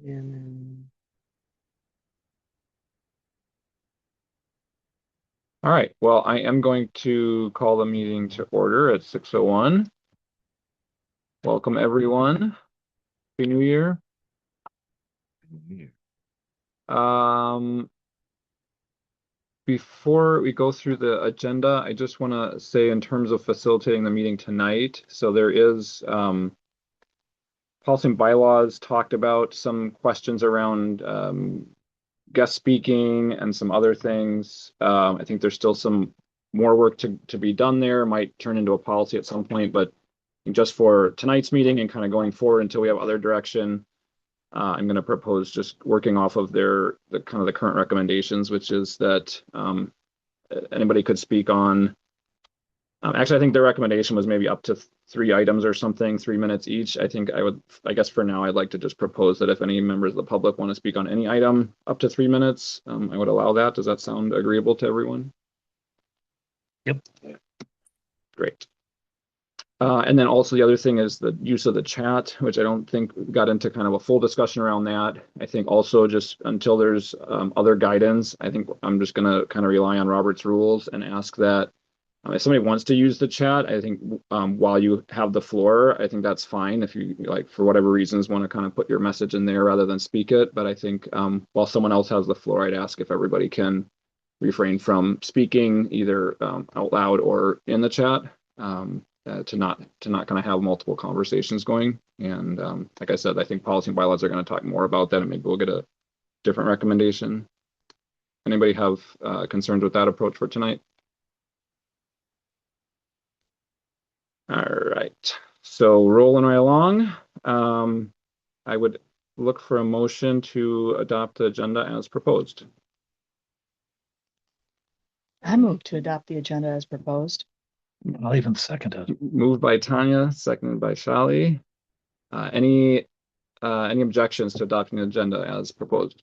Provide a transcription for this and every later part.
And then, All right. Well, I am going to call the meeting to order at 6:01. Welcome, everyone. Happy New Year. Um, Before we go through the agenda, I just want to say in terms of facilitating the meeting tonight, so there is policy and bylaws talked about some questions around guest speaking and some other things. I think there's still some more work to be done there. Might turn into a policy at some point, but just for tonight's meeting and kind of going forward until we have other direction, I'm going to propose just working off of the kind of the current recommendations, which is that anybody could speak on. Actually, I think their recommendation was maybe up to 3 items or something, 3 minutes each. I guess for now, I'd like to just propose that if any members of the public want to speak on any item up to 3 minutes, I would allow that. Does that sound agreeable to everyone? yep. Great. And then also the other thing is the use of the chat, which I don't think we got into kind of a full discussion around that. I think also just until there's other guidance, I think I'm just going to kind of rely on Robert's rules and ask that if somebody wants to use the chat, I think while you have the floor, I think that's fine. If you like, for whatever reasons, want to kind of put your message in there rather than speak it. But I think while someone else has the floor, I'd ask if everybody can refrain from speaking either out loud or in the chat. To not kind of have multiple conversations going. And like I said, I think policy and bylaws are going to talk more about that, and maybe we'll get a different recommendation. Anybody have concerns with that approach for tonight? All right. So rolling right along, I would look for a motion to adopt the agenda as proposed. I move to adopt the agenda as proposed. I'll even second it. Moved by Tanya, seconded by Shali. Any objections to adopting the agenda as proposed?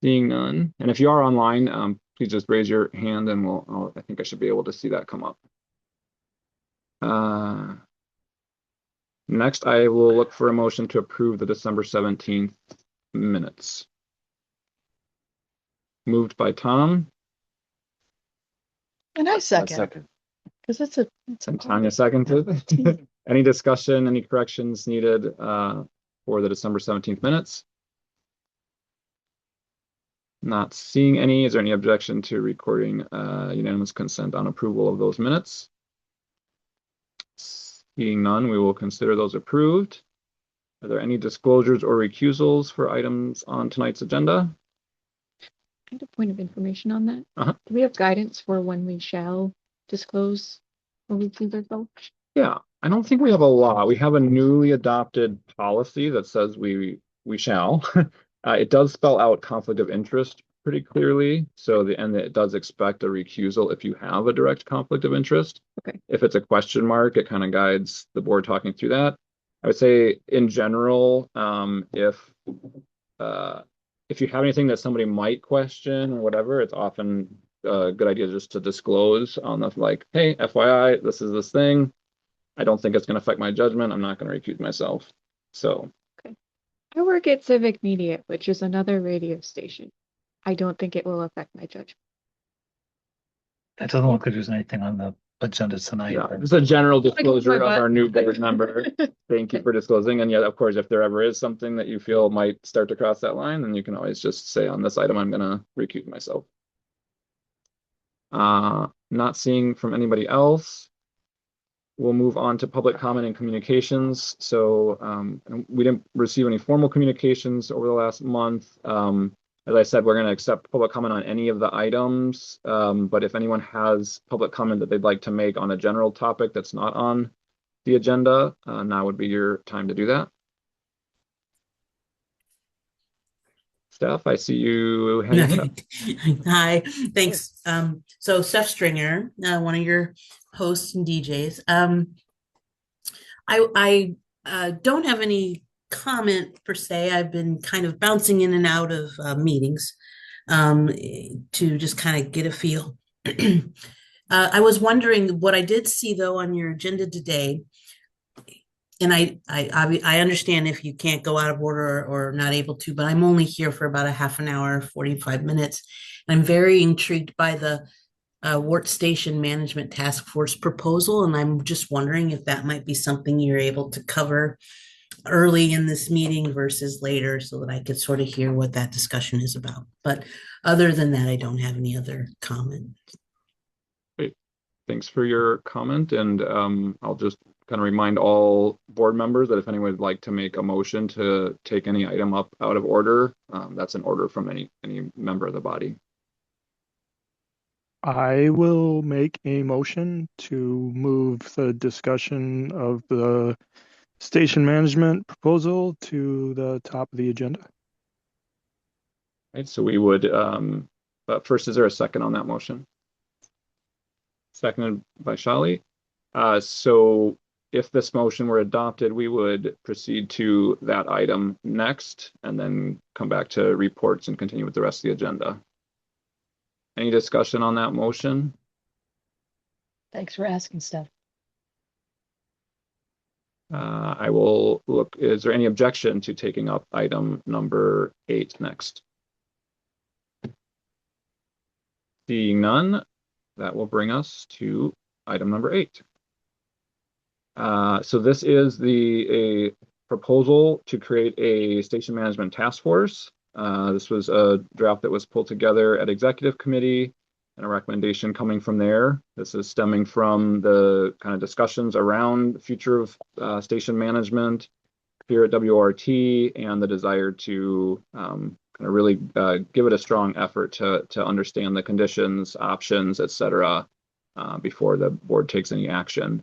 Seeing none. And if you are online, please just raise your hand and I think I should be able to see that come up. Next, I will look for a motion to approve the December 17th minutes. Moved by Tom. And I second. Because it's a And Tanya seconded. Any discussion, any corrections needed for the December 17th minutes? Not seeing any. Is there any objection to recording unanimous consent on approval of those minutes? Seeing none, we will consider those approved. Are there any disclosures or recusals for items on tonight's agenda? I had a point of information on that. Uh-huh. Do we have guidance for when we shall disclose or recuse ourselves? Yeah, I don't think we have a law. We have a newly adopted policy that says we shall. It does spell out conflict of interest pretty clearly. And it does expect a recusal if you have a direct conflict of interest. Okay. If it's a question mark, it kind of guides the board talking through that. I would say in general, if you have anything that somebody might question or whatever, it's often a good idea just to disclose on the like, hey, FYI, this is this thing. I don't think it's going to affect my judgment. I'm not going to recuse myself. So. Okay. I work at Civic Media, which is another radio station. I don't think it will affect my judgment. That doesn't look like there's anything on the agenda tonight. Yeah, it's a general disclosure of our new board member. Thank you for disclosing. And yet, of course, if there ever is something that you feel might start to cross that line, then you can always just say on this item, I'm going to recuse myself. Not seeing from anybody else. We'll move on to public comment and communications. So we didn't receive any formal communications over the last month. As I said, we're going to accept public comment on any of the items. But if anyone has public comment that they'd like to make on a general topic that's not on the agenda, now would be your time to do that. Steph, I see you. Hi, thanks. So Steph Stringer, one of your hosts and DJs. I don't have any comment per se. I've been kind of bouncing in and out of meetings to just kind of get a feel. I was wondering what I did see though on your agenda today and I understand if you can't go out of order or not able to, but I'm only here for about a half an hour, 45 minutes. I'm very intrigued by the Workstation Management Task Force proposal, and I'm just wondering if that might be something you're able to cover early in this meeting versus later so that I could sort of hear what that discussion is about. But other than that, I don't have any other comment. Great. Thanks for your comment. And I'll just kind of remind all board members that if anyone would like to make a motion to take any item up out of order, that's an order from any member of the body. I will make a motion to move the discussion of the station management proposal to the top of the agenda. Right, so we would, but first, is there a second on that motion? Seconded by Shali. So if this motion were adopted, we would proceed to that item next and then come back to reports and continue with the rest of the agenda. Any discussion on that motion? Thanks for asking, Steph. I will look, is there any objection to taking up item number 8 next? Seeing none, that will bring us to item number 8. So this is a proposal to create a station management task force. This was a draft that was pulled together at executive committee and a recommendation coming from there. This is stemming from the kind of discussions around the future of station management here at WORT and the desire to kind of really give it a strong effort to understand the conditions, options, et cetera, before the board takes any action.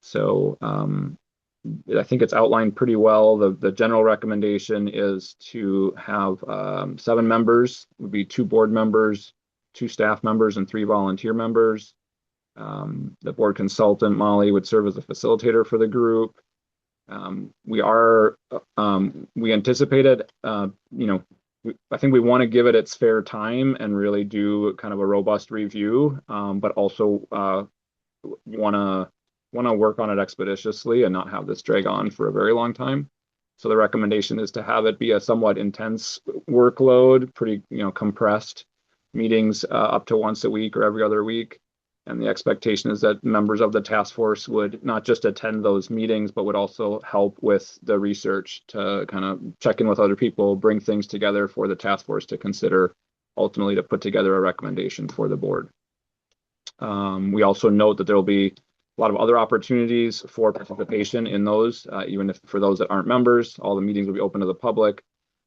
So I think it's outlined pretty well. The general recommendation is to have 7 members, would be 2 board members, 2 staff members, and 3 volunteer members. The board consultant, Molly, would serve as a facilitator for the group. We anticipated, I think we want to give it its fair time and really do kind of a robust review, but also want to work on it expeditiously and not have this drag on for a very long time. So the recommendation is to have it be a somewhat intense workload, pretty compressed meetings up to once a week or every other week. And the expectation is that members of the task force would not just attend those meetings, but would also help with the research to kind of check in with other people, bring things together for the task force to consider, ultimately to put together a recommendation for the board. We also note that there will be a lot of other opportunities for participation in those, even if for those that aren't members, all the meetings will be open to the public.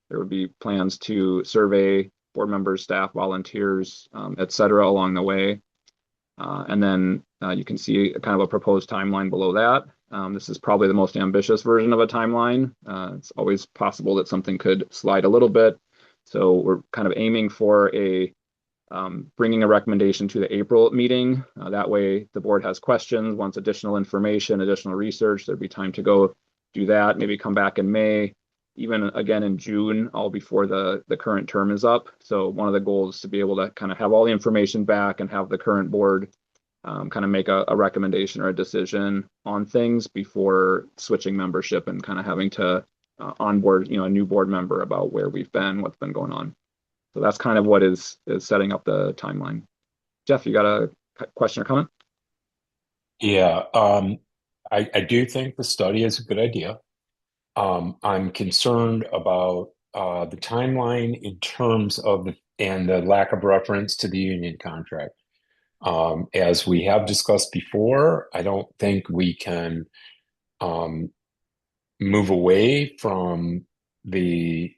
There would be plans to survey board members, staff, volunteers, et cetera, along the way. And then you can see kind of a proposed timeline below that. This is probably the most ambitious version of a timeline. It's always possible that something could slide a little bit. So we're kind of aiming for bringing a recommendation to the April meeting. That way the board has questions, wants additional information, additional research. There'd be time to go do that, maybe come back in May, even again in June, all before the current term is up. So one of the goals is to be able to kind of have all the information back and have the current board kind of make a recommendation or a decision on things before switching membership and kind of having to onboard a new board member about where we've been, what's been going on. So that's kind of what is setting up the timeline. Jeff, you got a question or comment? Yeah, I do think the study is a good idea. I'm concerned about the timeline in terms of and the lack of reference to the union contract. As we have discussed before, I don't think we can move away from the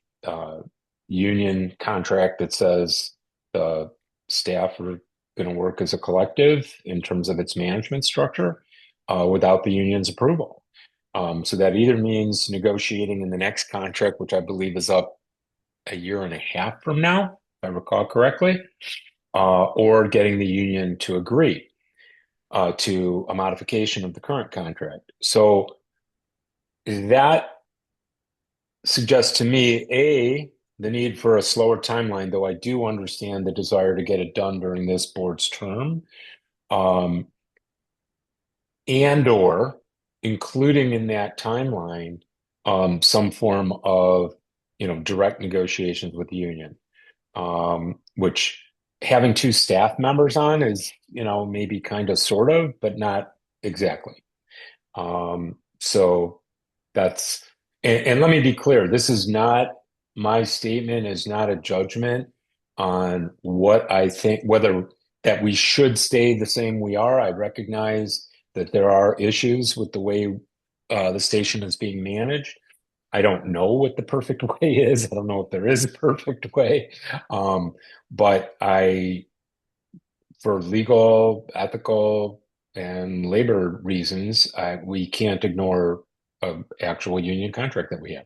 union contract that says the staff are going to work as a collective in terms of its management structure without the union's approval. So that either means negotiating in the next contract, which I believe is up a year and a half from now, if I recall correctly, or getting the union to agree to a modification of the current contract. So that suggests to me, the need for a slower timeline, though I do understand the desire to get it done during this board's term, and/or including in that timeline some form of, direct negotiations with the union, which having two staff members on is, maybe kind of sort of, but not exactly. So that's, and let me be clear, this is not, my statement is not a judgment on what I think, whether that we should stay the same we are. I recognize that there are issues with the way the station is being managed. I don't know what the perfect way is. I don't know if there is a perfect way. But for legal, ethical, and labor reasons, we can't ignore an actual union contract that we have.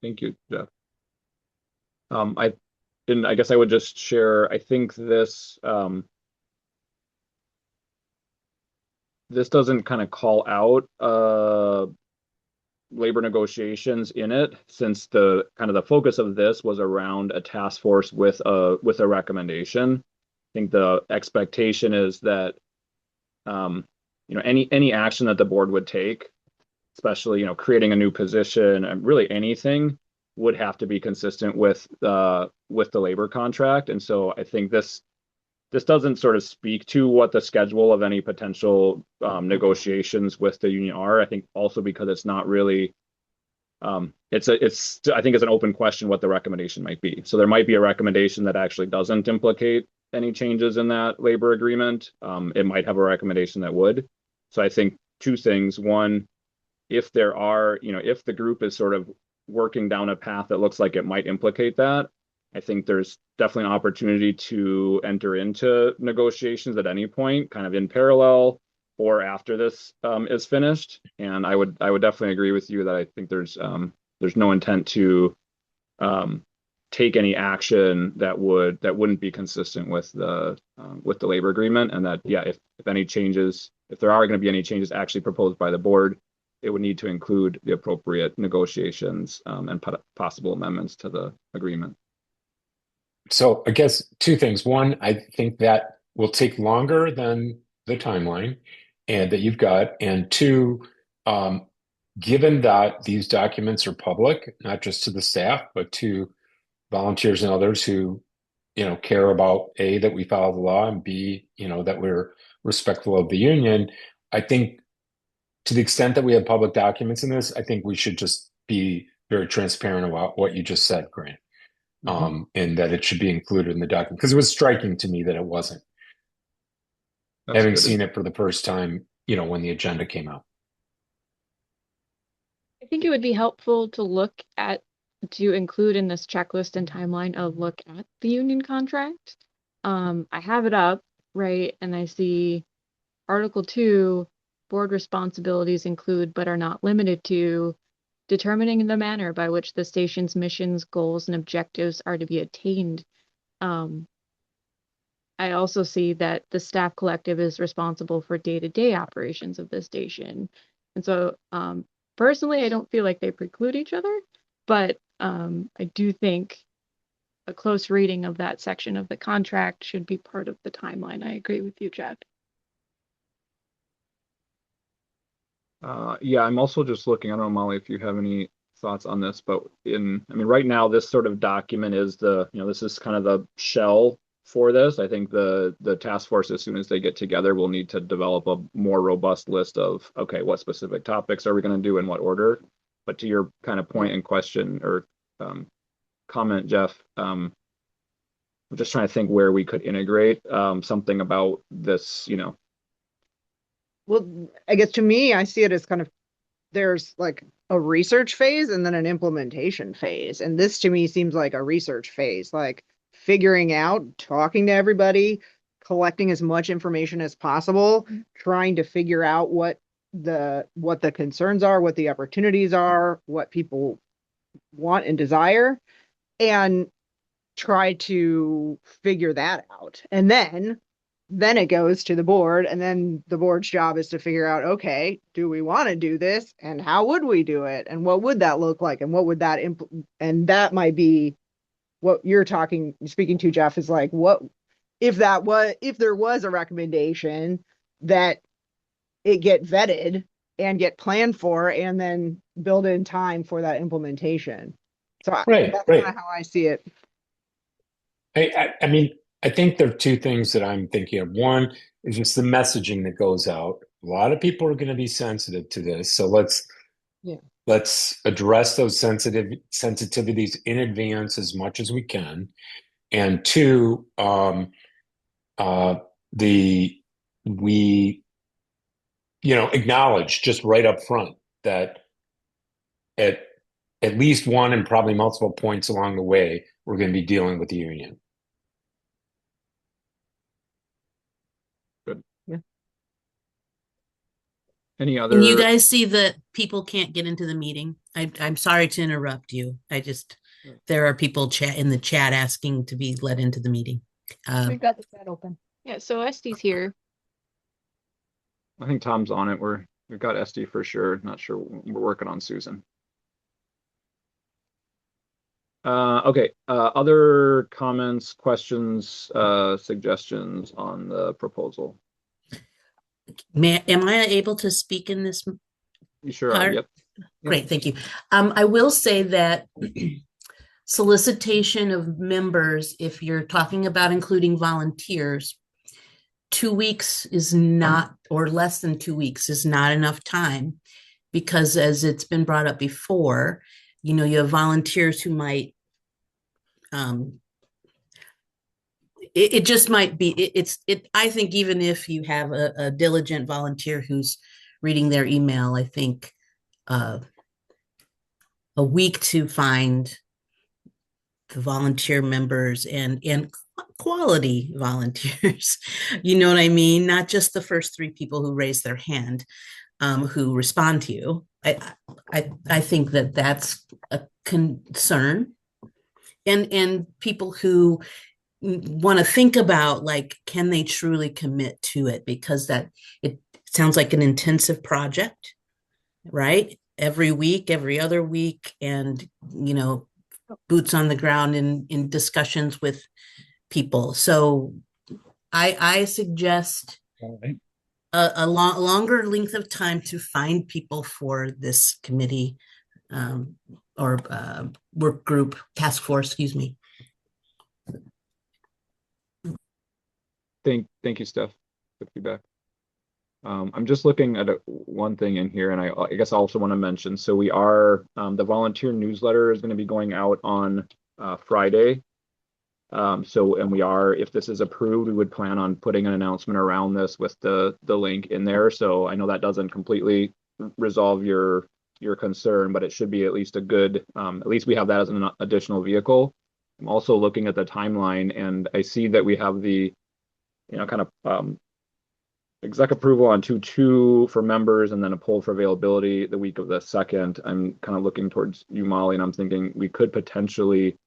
Thank you, Jeff. I guess I would just share, I think this this doesn't kind of call out labor negotiations in it, since the kind of the focus of this was around a task force with a recommendation. I think the expectation is that any action that the board would take, especially creating a new position and really anything, would have to be consistent with the labor contract. And so I think this doesn't sort of speak to what the schedule of any potential negotiations with the union are. I think also because it's not really, I think it's an open question what the recommendation might be. So there might be a recommendation that actually doesn't implicate any changes in that labor agreement. It might have a recommendation that would. So I think two things. One, if there are, if the group is sort of working down a path that looks like it might implicate that, I think there's definitely an opportunity to enter into negotiations at any point, kind of in parallel or after this is finished. And I would definitely agree with you that I think there's no intent to take any action that wouldn't be consistent with the labor agreement, and that if any changes, if there are going to be any changes actually proposed by the board, it would need to include the appropriate negotiations and possible amendments to the agreement. So I guess two things. One, I think that will take longer than the timeline and that you've got. And two, given that these documents are public, not just to the staff, but to volunteers and others who, care about A, that we follow the law, and B, that we're respectful of the union, I think to the extent that we have public documents in this, I think we should just be very transparent about what you just said, Grant. And that it should be included in the document, because it was striking to me that it wasn't. That's Having good. seen it for the first time, when the agenda came out. I think it would be helpful to include in this checklist and timeline a look at the union contract. I have it up, right? And I see Article 2, board responsibilities include but are not limited to determining the manner by which the station's missions, goals, and objectives are to be attained. I also see that the staff collective is responsible for day-to-day operations of the station. And so personally, I don't feel like they preclude each other, but I do think a close reading of that section of the contract should be part of the timeline. I agree with you, Jeff. I'm also just looking, I don't know, Molly, if you have any thoughts on this, but right now, this sort of document is this is kind of the shell for this. I think the task force, as soon as they get together, will need to develop a more robust list of, okay, what specific topics are we going to do in what order? But to your kind of point and question or comment, Jeff, I'm just trying to think where we could integrate something about this, Well, I guess to me, I see it as kind of, there's like a research phase and then an implementation phase. And this to me seems like a research phase, like figuring out, talking to everybody, collecting as much information as possible, trying to figure out what the concerns are, what the opportunities are, what people want and desire, and try to figure that out. And then it goes to the board, and then the board's job is to figure out, okay, do we want to do this, and how would we do it, and what would that look like, and what would that and that might be what you're speaking to, Jeff, is like, what if there was a recommendation that it get vetted and get planned for and then build in time for that implementation. So Right, that's right. kind of how I see it. I mean, I think there are two things that I'm thinking of. One is just the messaging that goes out. A lot of people are going to be sensitive to this, so Yeah. let's address those sensitivities in advance as much as we can. And two, the we acknowledge just right up front that at least one and probably multiple points along the way, we're going to be dealing with the union. Any Can you other? guys see that people can't get into the meeting? I'm sorry to interrupt you. There are people in the chat asking to be let into the meeting. We've got the chat open. Yeah, so Estee's here. I think Tom's on it. We've got SD for sure. Not sure. We're working on Susan. Okay. Other comments, questions, suggestions on the proposal? Am I able to speak in this? You sure are. Part? Yep. Great, thank you. I will say that solicitation of members, if you're talking about including volunteers, 2 weeks is not, or less than 2 weeks is not enough time, because as it's been brought up before, you have volunteers who might, it just might be, I think even if you have a diligent volunteer who's reading their email, I think a week to find the volunteer members and quality volunteers, you know what I mean? Not just the first 3 people who raise their hand, who respond to you. I think that that's a concern, and people who want to think about, like, can they truly commit to it, because it sounds like an intensive project, right? Every week, every other week, and boots on the ground in discussions with people. So I suggest a longer length of time to find people for this committee, or work group, task force, excuse me. Thank you, Steph. Good feedback. I'm just looking at one thing in here, and I guess I also want to mention, so we are, the volunteer newsletter is going to be going out on Friday. And we are, if this is approved, we would plan on putting an announcement around this with the link in there. So I know that doesn't completely resolve your concern, but it should be at least a good, at least we have that as an additional vehicle. I'm also looking at the timeline, and I see that we have the, kind of exec approval on 2/2 for members, and then a poll for availability the week of the 2nd. I'm kind of looking towards you, Molly, and I'm thinking we could potentially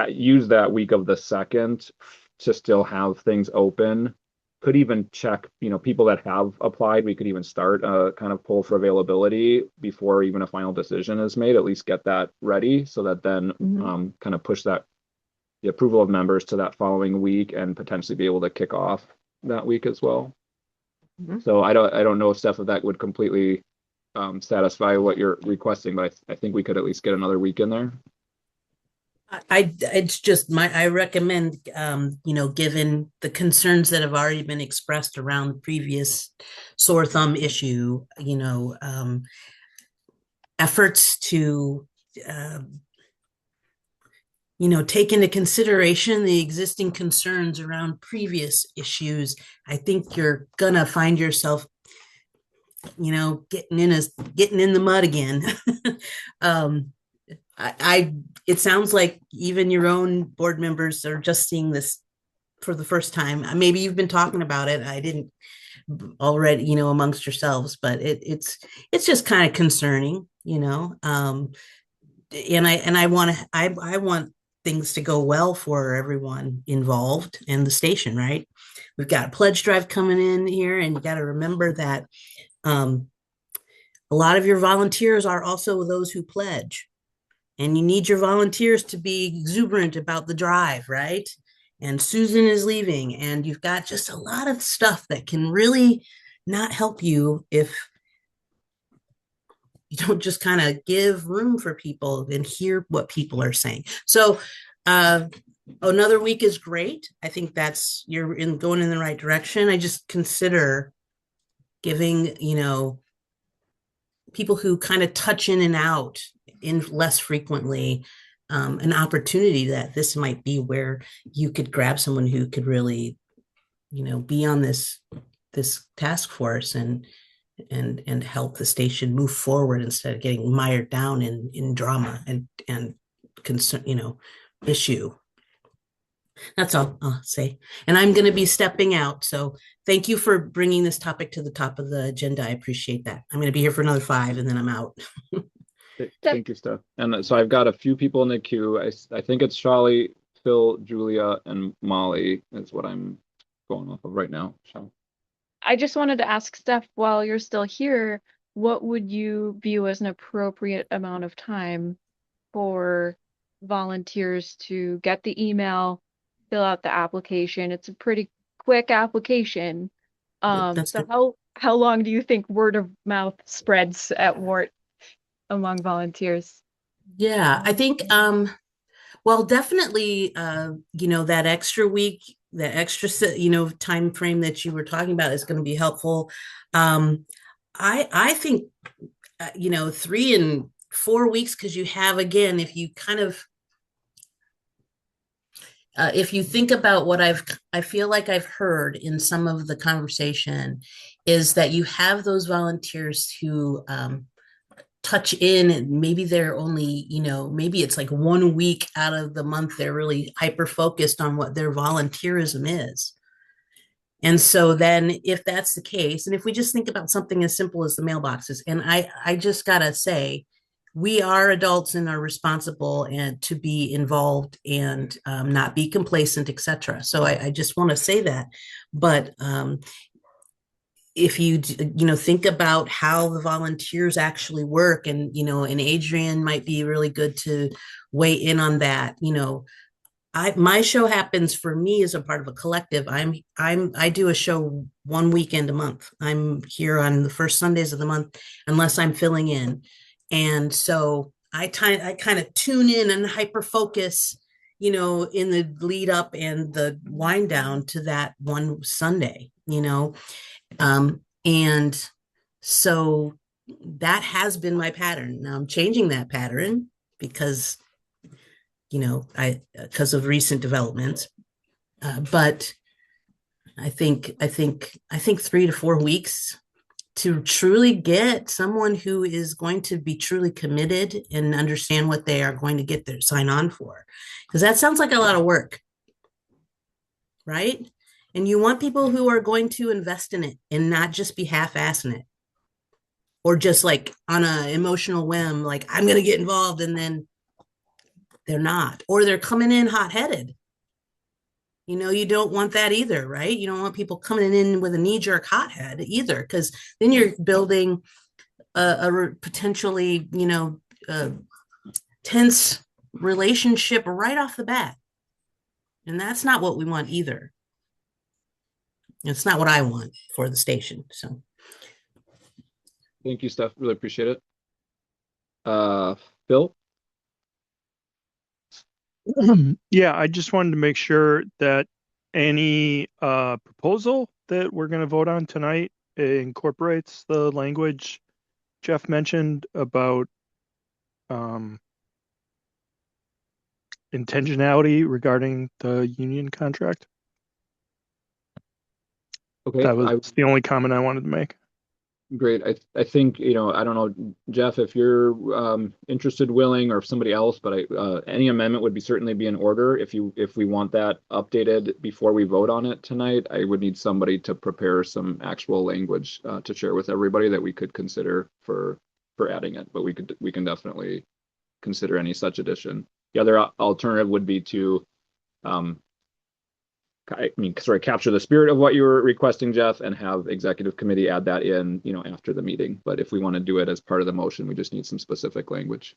use that week of the 2nd to still have things open. Could even check, people that have applied. We could even start a kind of poll for availability before even a final decision is made. At least get that ready, so that then kind of push the approval of members to that following week, and potentially be able to kick off that week as well. So I don't know, Steph, if that would completely satisfy what you're requesting, but I think we could at least get another week in there. It's just I recommend, given the concerns that have already been expressed around the previous sore thumb issue, efforts to, take into consideration the existing concerns around previous issues. I think you're gonna find yourself, getting in the mud again. It sounds like even your own board members are just seeing this for the first time. Maybe you've been talking about it. I didn't already, amongst yourselves, but it's just kind of concerning, and I want things to go well for everyone involved and the station, right? We've got a pledge drive coming in here, and you got to remember that a lot of your volunteers are also those who pledge. And you need your volunteers to be exuberant about the drive, right? And Susan is leaving, and you've got just a lot of stuff that can really not help you if you don't just kind of give room for people and hear what people are saying. So another week is great. I think that's you're going in the right direction. I just consider giving, people who kind of touch in and out in less frequently an opportunity that this might be where you could grab someone who could really, be on this task force and help the station move forward instead of getting mired down in drama and concern, issue. That's all I'll say. And I'm going to be stepping out. So thank you for bringing this topic to the top of the agenda. I appreciate that. I'm going to be here for another 5 and then I'm out. Thank you, Steph. And so I've got a few people in the queue. I think it's Charlie, Phil, Julia, and Molly is what I'm going off of right now. So. I just wanted to ask Steph, while you're still here, what would you view as an appropriate amount of time for volunteers to get the email, fill out the application? It's a pretty quick application. So how long do you think word of mouth spreads at WORT among volunteers? Yeah, I think well, definitely that extra week, that extra time frame that you were talking about is going to be helpful. I think 3 and 4 weeks, because you have, again, if you kind of if you think about what I feel like I've heard in some of the conversation is that you have those volunteers who touch in, and maybe they're only, maybe it's like 1 week out of the month they're really hyper focused on what their volunteerism is. And so then if that's the case, and if we just think about something as simple as the mailboxes, and I just gotta say, we are adults and are responsible and to be involved and not be complacent, etc. So I just want to say that. But if you think about how the volunteers actually work, and and Adrian might be really good to weigh in on that. My show happens for me as a part of a collective. I do a show 1 weekend a month. I'm here on the first Sundays of the month, unless I'm filling in. And so I kind of tune in and hyper focus, in the lead up and the wind down to that one Sunday, and so that has been my pattern. Now I'm changing that pattern because, because of recent developments. But I think 3 to 4 weeks to truly get someone who is going to be truly committed and understand what they are going to get their sign on for. Because that sounds like a lot of work, right? And you want people who are going to invest in it and not just be half-assing it. Or just like on an emotional whim, like I'm going to get involved, and then they're not. Or they're coming in hot-headed. You don't want that either, right? You don't want people coming in with a knee-jerk hothead either, because then you're building a potentially, tense relationship right off the bat. And that's not what we want either. It's not what I want for the station. So Thank you, Steph. Really appreciate it. Phil? Yeah, I just wanted to make sure that any proposal that we're going to vote on tonight incorporates the language Jeff mentioned about intentionality regarding the union contract. Okay, That was the only comment I wanted to make. Great. I think, I don't know, Jeff, if you're interested, willing, or if somebody else, but any amendment would certainly be in order. If we want that updated before we vote on it tonight, I would need somebody to prepare some actual language to share with everybody that we could consider for adding it. But we can definitely consider any such addition. The other alternative would be to capture the spirit of what you were requesting, Jeff, and have executive committee add that in, after the meeting. But if we want to do it as part of the motion, we just need some specific language.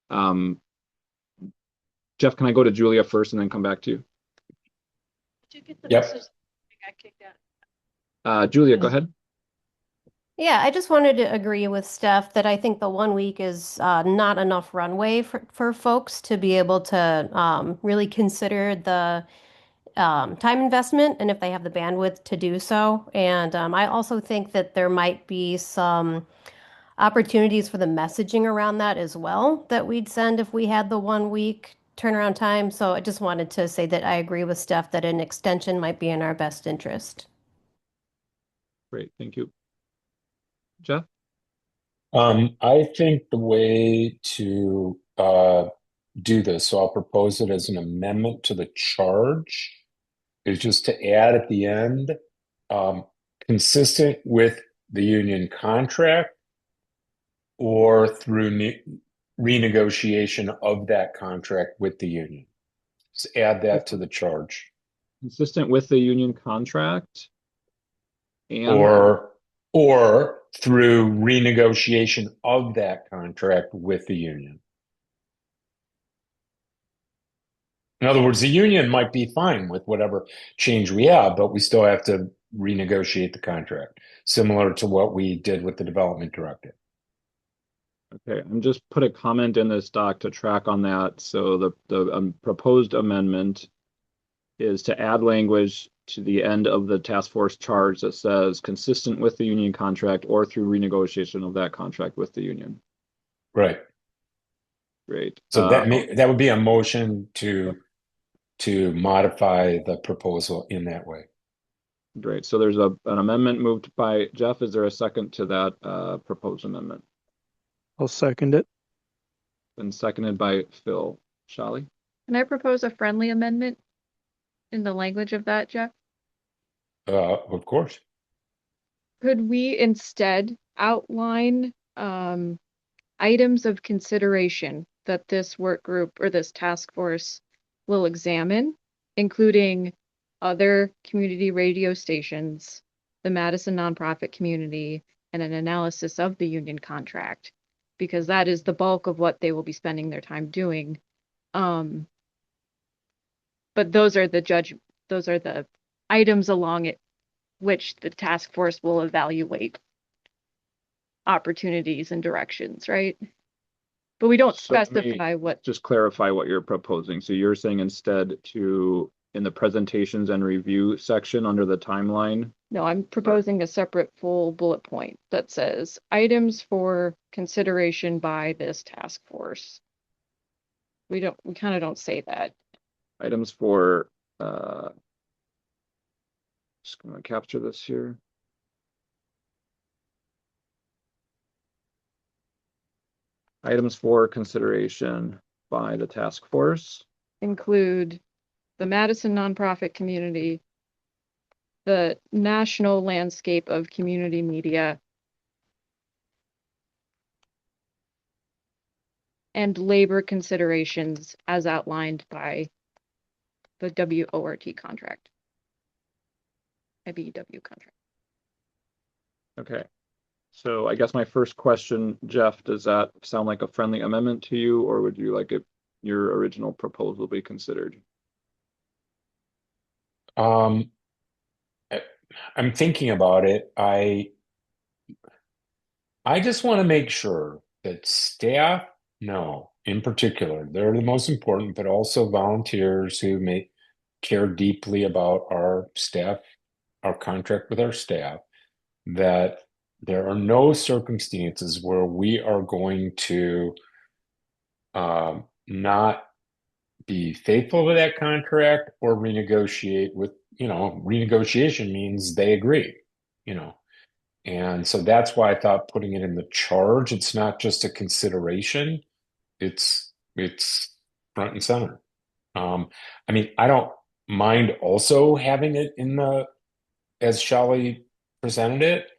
Jeff, can I go to Julia first and then come back to you? Did you get the Yep. message? I got kicked out. Julia, go ahead. Yeah, I just wanted to agree with Steph that I think the 1 week is not enough runway for folks to be able to really consider the time investment and if they have the bandwidth to do so. And I also think that there might be some opportunities for the messaging around that as well that we'd send if we had the 1 week turnaround time. So I just wanted to say that I agree with Steph that an extension might be in our best interest. Great, thank you. Jeff? I think the way to do this, so I'll propose it as an amendment to the charge, is just to add at the end, consistent with the union contract or through renegotiation of that contract with the union. Just add that to the charge. Consistent with the union contract and Or through renegotiation of that contract with the union. In other words, the union might be fine with whatever change we have, but we still have to renegotiate the contract, similar to what we did with the development directive. okay, I'm just put a comment in this doc to track on that. So the proposed amendment is to add language to the end of the task force charge that says consistent with the union contract or through renegotiation of that contract with the union. Right. Great. So that would be a motion to modify the proposal in that way. Great. So there's an amendment moved by Jeff. Is there a second to that proposed amendment? I'll second it. Been seconded by Phil. Shally? Can I propose a friendly amendment in the language of that, Jeff? Of course. Could we instead outline items of consideration that this work group or this task force will examine, including other community radio stations, the Madison nonprofit community, and an analysis of the union contract, because that is the bulk of what they will be spending their time doing. But those are the items along it which the task force will evaluate opportunities and directions, right? But we don't So let me specify what. just clarify what you're proposing. So you're saying instead in the presentations and review section under the timeline. No, I'm proposing a separate full bullet point that says items for consideration by this task force. We kind of don't say that. Items for, just going to capture this here. Items for consideration by the task force Include the Madison nonprofit community, the national landscape of community media, and labor considerations as outlined by the WORT contract. IBEW contract. Okay. So I guess my first question, Jeff, does that sound like a friendly amendment to you, or would you like your original proposal be considered? I'm thinking about it. I just want to make sure that staff know, in particular, they're the most important, but also volunteers who may care deeply about our staff, our contract with our staff, that there are no circumstances where we are going to not be faithful to that contract or renegotiate with, renegotiation means they agree, and so that's why I thought putting it in the charge, it's not just a consideration, it's front and center. I mean, I don't mind also having it as Shally presented it,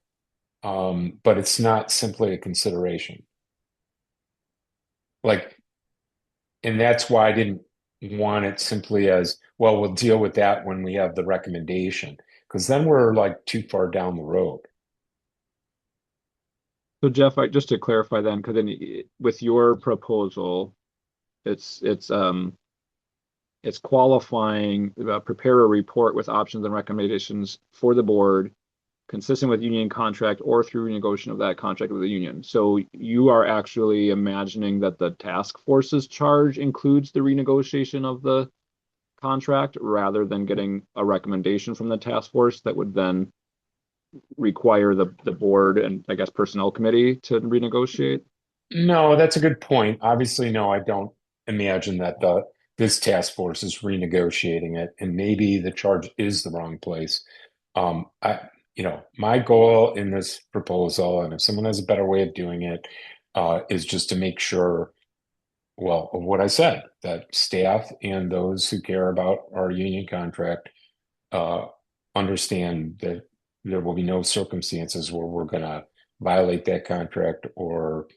but it's not simply a consideration. And that's why I didn't want it simply as, well, we'll deal with that when we have the recommendation, because then we're like too far down the road. So Jeff, just to clarify then, because then with your proposal, it's qualifying, prepare a report with options and recommendations for the board consistent with union contract or through renegotiation of that contract with the union. So you are actually imagining that the task force's charge includes the renegotiation of the contract rather than getting a recommendation from the task force that would then require the board and I guess personnel committee to renegotiate? No, that's a good point. Obviously, no, I don't imagine that this task force is renegotiating it, and maybe the charge is the wrong place. My goal in this proposal, and if someone has a better way of doing it, is just to make sure, well, of what I said, that staff and those who care about our union contract understand that there will be no circumstances where we're going to violate that contract or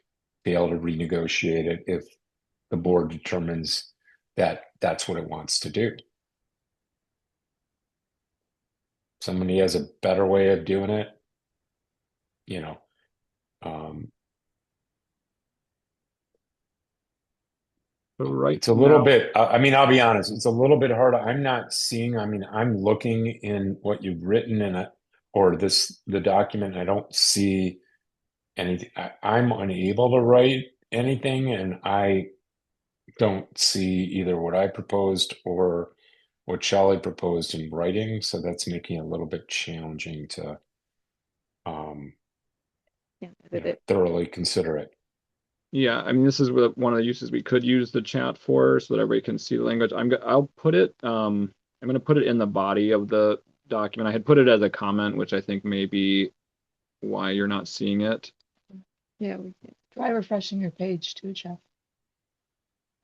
fail to renegotiate it if the board determines that that's what it wants to do. Somebody has a better way of doing it, Right. it's a little bit, I mean, I'll be honest, it's a little bit hard. I'm not seeing, I mean, I'm looking in what you've written in it or the document. I don't see anything. I'm unable to write anything, and I don't see either what I proposed or what Shelley proposed in writing. So that's making it a little bit challenging to thoroughly consider it. Yeah, I mean, this is one of the uses we could use the chat for so that everybody can see the language. I'll put it, I'm going to put it in the body of the document. I had put it as a comment, which I think may be why you're not seeing it. Yeah, we can. Try refreshing your page too, Jeff.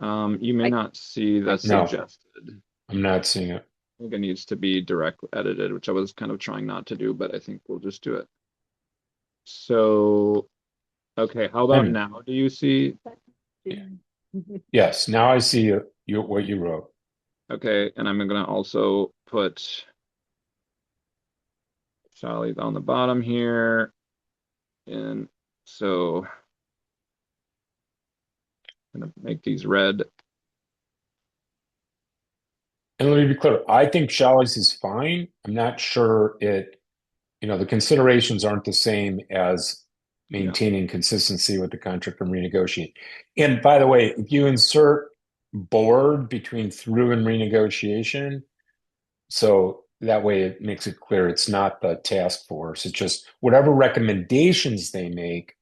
You may not see the No. suggested. I'm not seeing it. I think it needs to be direct edited, which I was kind of trying not to do, but I think we'll just do it. So, okay, how about now? Do you see? Yes, now I see what you wrote. Okay, and I'm gonna also put Charlie on the bottom here. And so I'm gonna make these red. And let me be clear, I think Shelley's is fine. I'm not sure the considerations aren't the same as maintaining consistency with the contract and renegotiate. And by the way, if you insert board between through and renegotiation, so that way it makes it clear it's not the task force. It's just whatever recommendations they make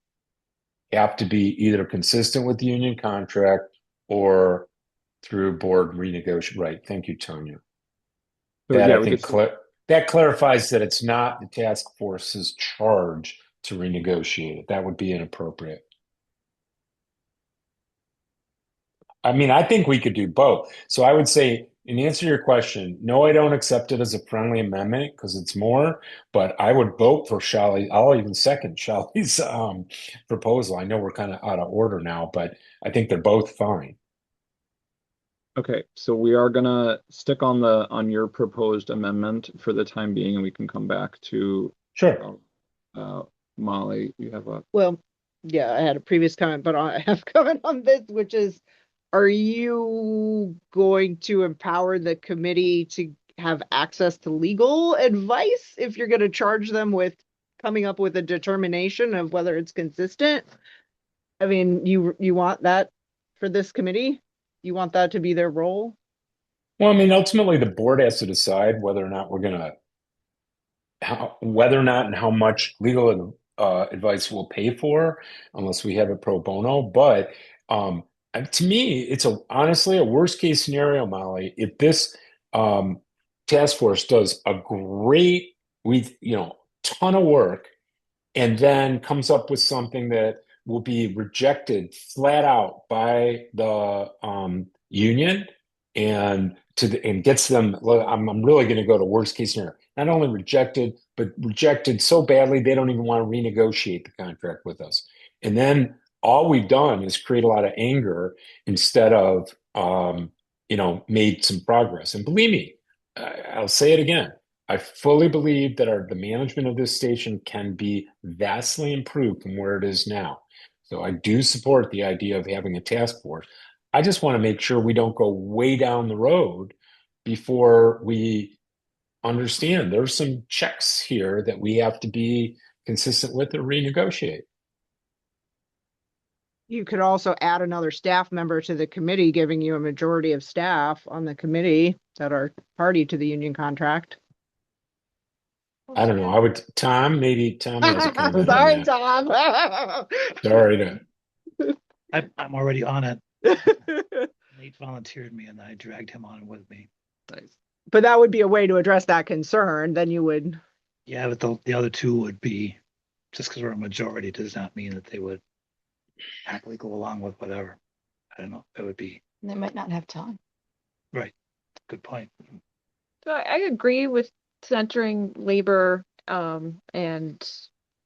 have to be either consistent with the union contract or through board renegotiation. Right. Thank you, Tanya. So, that yeah, I think that clarifies that it's not the task force's charge to renegotiate it. That would be inappropriate. I mean, I think we could do both. So I would say, in answer to your question, no, I don't accept it as a friendly amendment because it's more, but I would vote for Shelley. I'll even second Shelley's proposal. I know we're kind of out of order now, but I think they're both fine. Okay, so we are gonna stick on your proposed amendment for the time being, and we can come back to Sure. Molly. You have a Well, yeah, I had a previous comment, but I have a comment on this, which is, are you going to empower the committee to have access to legal advice if you're going to charge them with coming up with a determination of whether it's consistent? I mean, you want that for this committee? You want that to be their role? Well, I mean, ultimately the board has to decide whether or not whether or not and how much legal advice we'll pay for, unless we have it pro bono. But to me, it's honestly a worst case scenario, Molly. If this task force does a great, ton of work, and then comes up with something that will be rejected flat out by the union, and gets them. I'm really going to go to worst case scenario. Not only rejected, but rejected so badly they don't even want to renegotiate the contract with us. And then all we've done is create a lot of anger instead of made some progress. And believe me, I'll say it again. I fully believe that the management of this station can be vastly improved from where it is now. So I do support the idea of having a task force. I just want to make sure we don't go way down the road before we understand there's some checks here that we have to be consistent with or renegotiate. You could also add another staff member to the committee, giving you a majority of staff on the committee that are party to the union contract. I don't know. I would, Tom, maybe Tom has a comment on Sorry, that. Tom. Sorry to, I'm already on it. Nate volunteered me and I dragged him on with me. Nice. But that would be a way to address that concern. Then you would. Yeah, but the other two would be, just because we're a majority does not mean that they would happily go along with whatever. I don't know. It would be, They might not have time. right. Good point. So I agree with centering labor and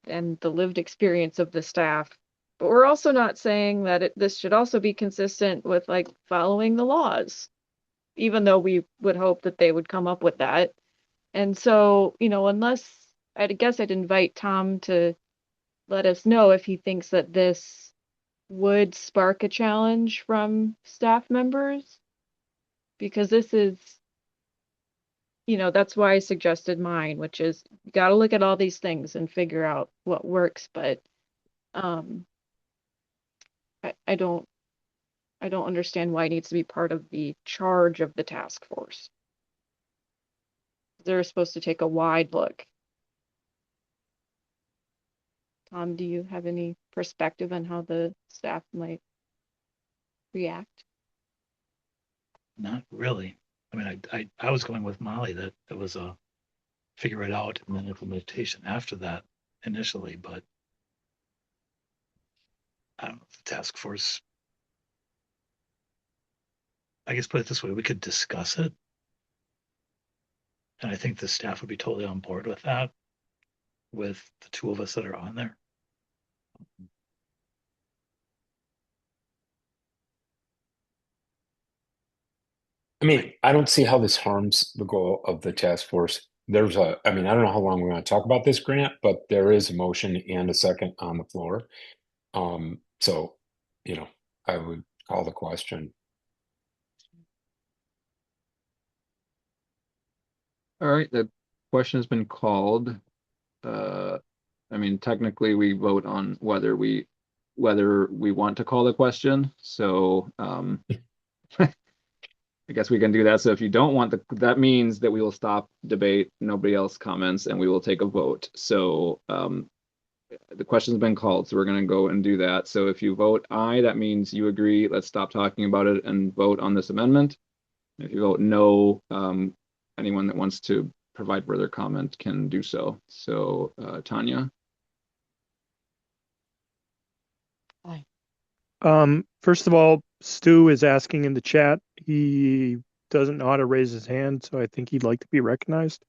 the lived experience of the staff. But we're also not saying that this should also be consistent with like following the laws, even though we would hope that they would come up with that. And so, unless I guess I'd invite Tom to let us know if he thinks that this would spark a challenge from staff members, because this is, that's why I suggested mine, which is you got to look at all these things and figure out what works. But I don't understand why it needs to be part of the charge of the task force. They're supposed to take a wide look. Tom, do you have any perspective on how the staff might react? Not really. I mean, I was going with Molly that it was a figure it out and then implementation after that initially, but I don't know if the task force, I guess put it this way, we could discuss it. And I think the staff would be totally on board with that, with the two of us that are on there. I mean, I don't see how this harms the goal of the task force. I mean, I don't know how long we're going to talk about this, Grant, but there is a motion and a second on the floor. So, I would call the question. All right, the question has been called. I mean, technically we vote on whether we want to call the question. So I guess we can do that. So if you don't want that means that we will stop debate, nobody else comments, and we will take a vote. So the question's been called, so we're going to go and do that. So if you vote aye, that means you agree. Let's stop talking about it and vote on this amendment. If you vote no, anyone that wants to provide further comment can do so. So Tanya. First of all, Stu is asking in the chat. He doesn't know how to raise his hand, so I think he'd like to be recognized.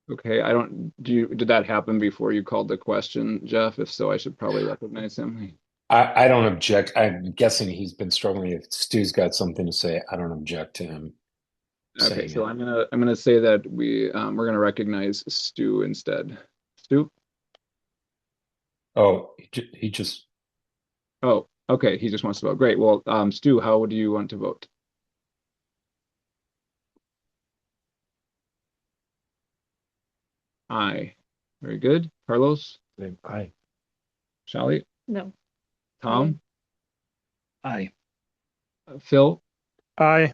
Okay, did that happen before you called the question, Jeff? If so, I should probably recognize him. I don't object. I'm guessing he's been struggling. If Stu's got something to say, I don't object to him. Okay, so I'm gonna say that we're gonna recognize Stu instead. Stu? Oh, he just. Oh, okay. He just wants to vote. Great. Well, Stu, how would you want to vote? Aye. Very good. Carlos? Aye. Shally? No. Tom? Aye. Phil? Aye.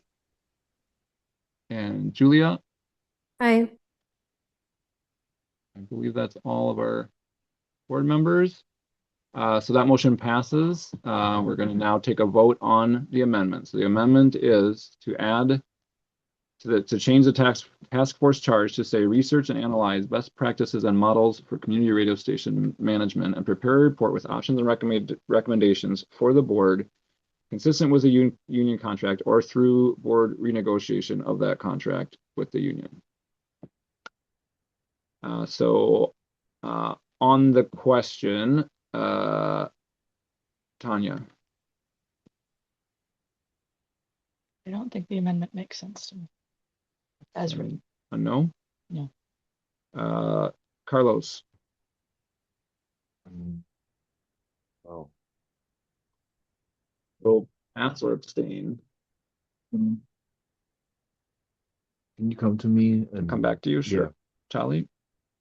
And Julia? Hi. I believe that's all of our board members. So that motion passes. We're going to now take a vote on the amendment. So the amendment is to add to change the task force charge to say research and analyze best practices and models for community radio station management and prepare a report with options and recommendations for the board consistent with the union contract or through board renegotiation of that contract with the union. So on the question, Tanya. I don't think the amendment makes sense to me. As written. A no? No. Carlos. Oh. Will pass or abstain? Can you come to me and Come back to you, sure. Charlie,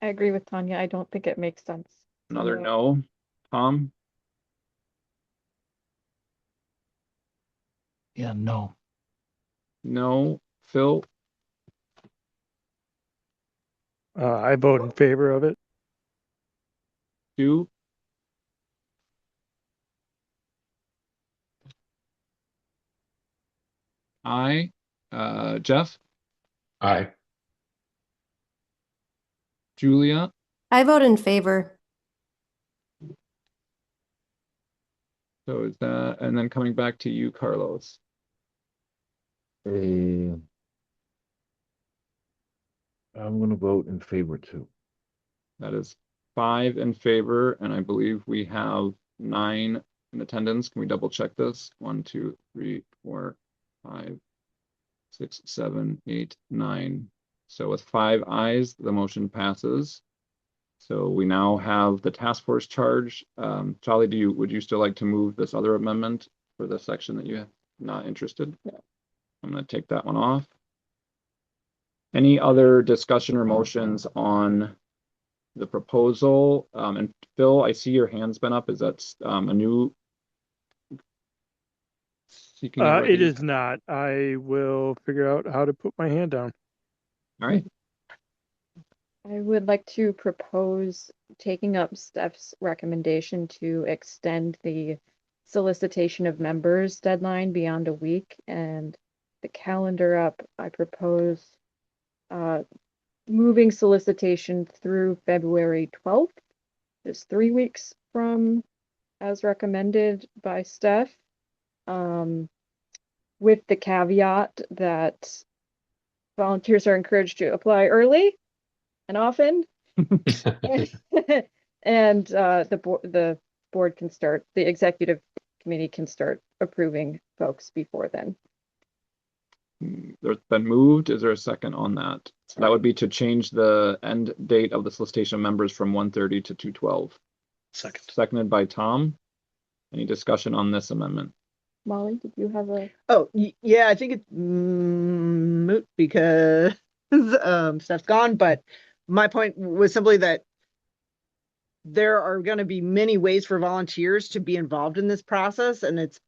I agree with Tanya. I don't think it makes sense. another So, no. Tom, Yeah, no. no. Phil, I vote in favor of it. Stu, I, Jeff, Aye. Julia, I vote in favor. so is that, and then coming back to you, Carlos. I'm gonna vote in favor too. That is 5 in favor, and I believe we have 9 in attendance. Can we double check this? 1, 2, 3, 4, 5, 6, 7, 8, 9. So with 5 ayes, the motion passes. So we now have the task force charge. Charlie, would you still like to move this other amendment for the section that you're not interested? Yeah. I'm going to take that one off. Any other discussion or motions on the proposal? And Phil, I see your hand's been up. Is that a new? It is not. I will figure out how to put my hand down. All right. I would like to propose taking up Steph's recommendation to extend the solicitation of members deadline beyond a week, and the calendar up. I propose moving solicitation through February 12th. It's 3 weeks from as recommended by Steph, with the caveat that volunteers are encouraged to apply early and often. And the board can start, the executive committee can start approving folks before then. There's been moved. Is there a second on that? So that would be to change the end date of the solicitation of members from 1:30 to 2:12. Second. Seconded by Tom. Any discussion on this amendment? Molly, did you have a? Oh, yeah, I think it's moot because Steph's gone. But my point was simply that there are going to be many ways for volunteers to be involved in this process. And it's,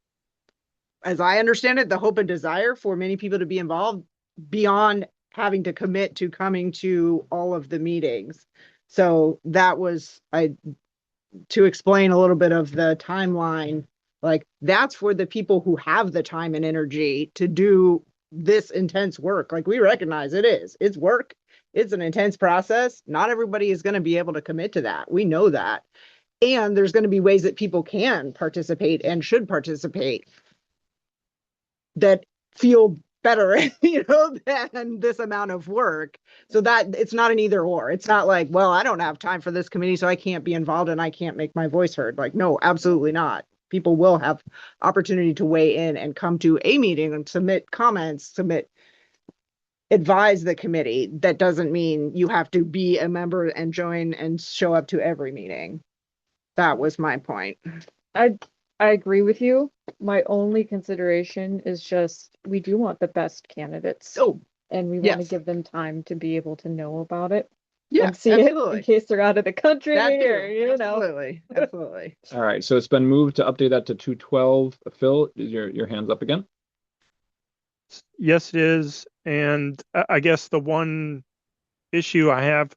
as I understand it, the hope and desire for many people to be involved beyond having to commit to coming to all of the meetings. So that was, to explain a little bit of the timeline, like that's for the people who have the time and energy to do this intense work. Like we recognize it's work. It's an intense process. Not everybody is going to be able to commit to that. We know that. And there's going to be ways that people can participate and should participate that feel better, than this amount of work. So that it's not an either or. It's not like, well, I don't have time for this committee, so I can't be involved and I can't make my voice heard. Like, no, absolutely not. People will have opportunity to weigh in and come to a meeting and submit comments, advise the committee. That doesn't mean you have to be a member and join and show up to every meeting. That was my point. I agree with you. My only consideration is just we do want the best candidates. Oh, and we want to yes. give them time to be able to know about it. Yeah, and see absolutely. it in case they're out of the country That too. or, Absolutely. All right. So it's been moved to update that to 2:12. Phil, is your hands up again? Yes, it is. And I guess the one issue I have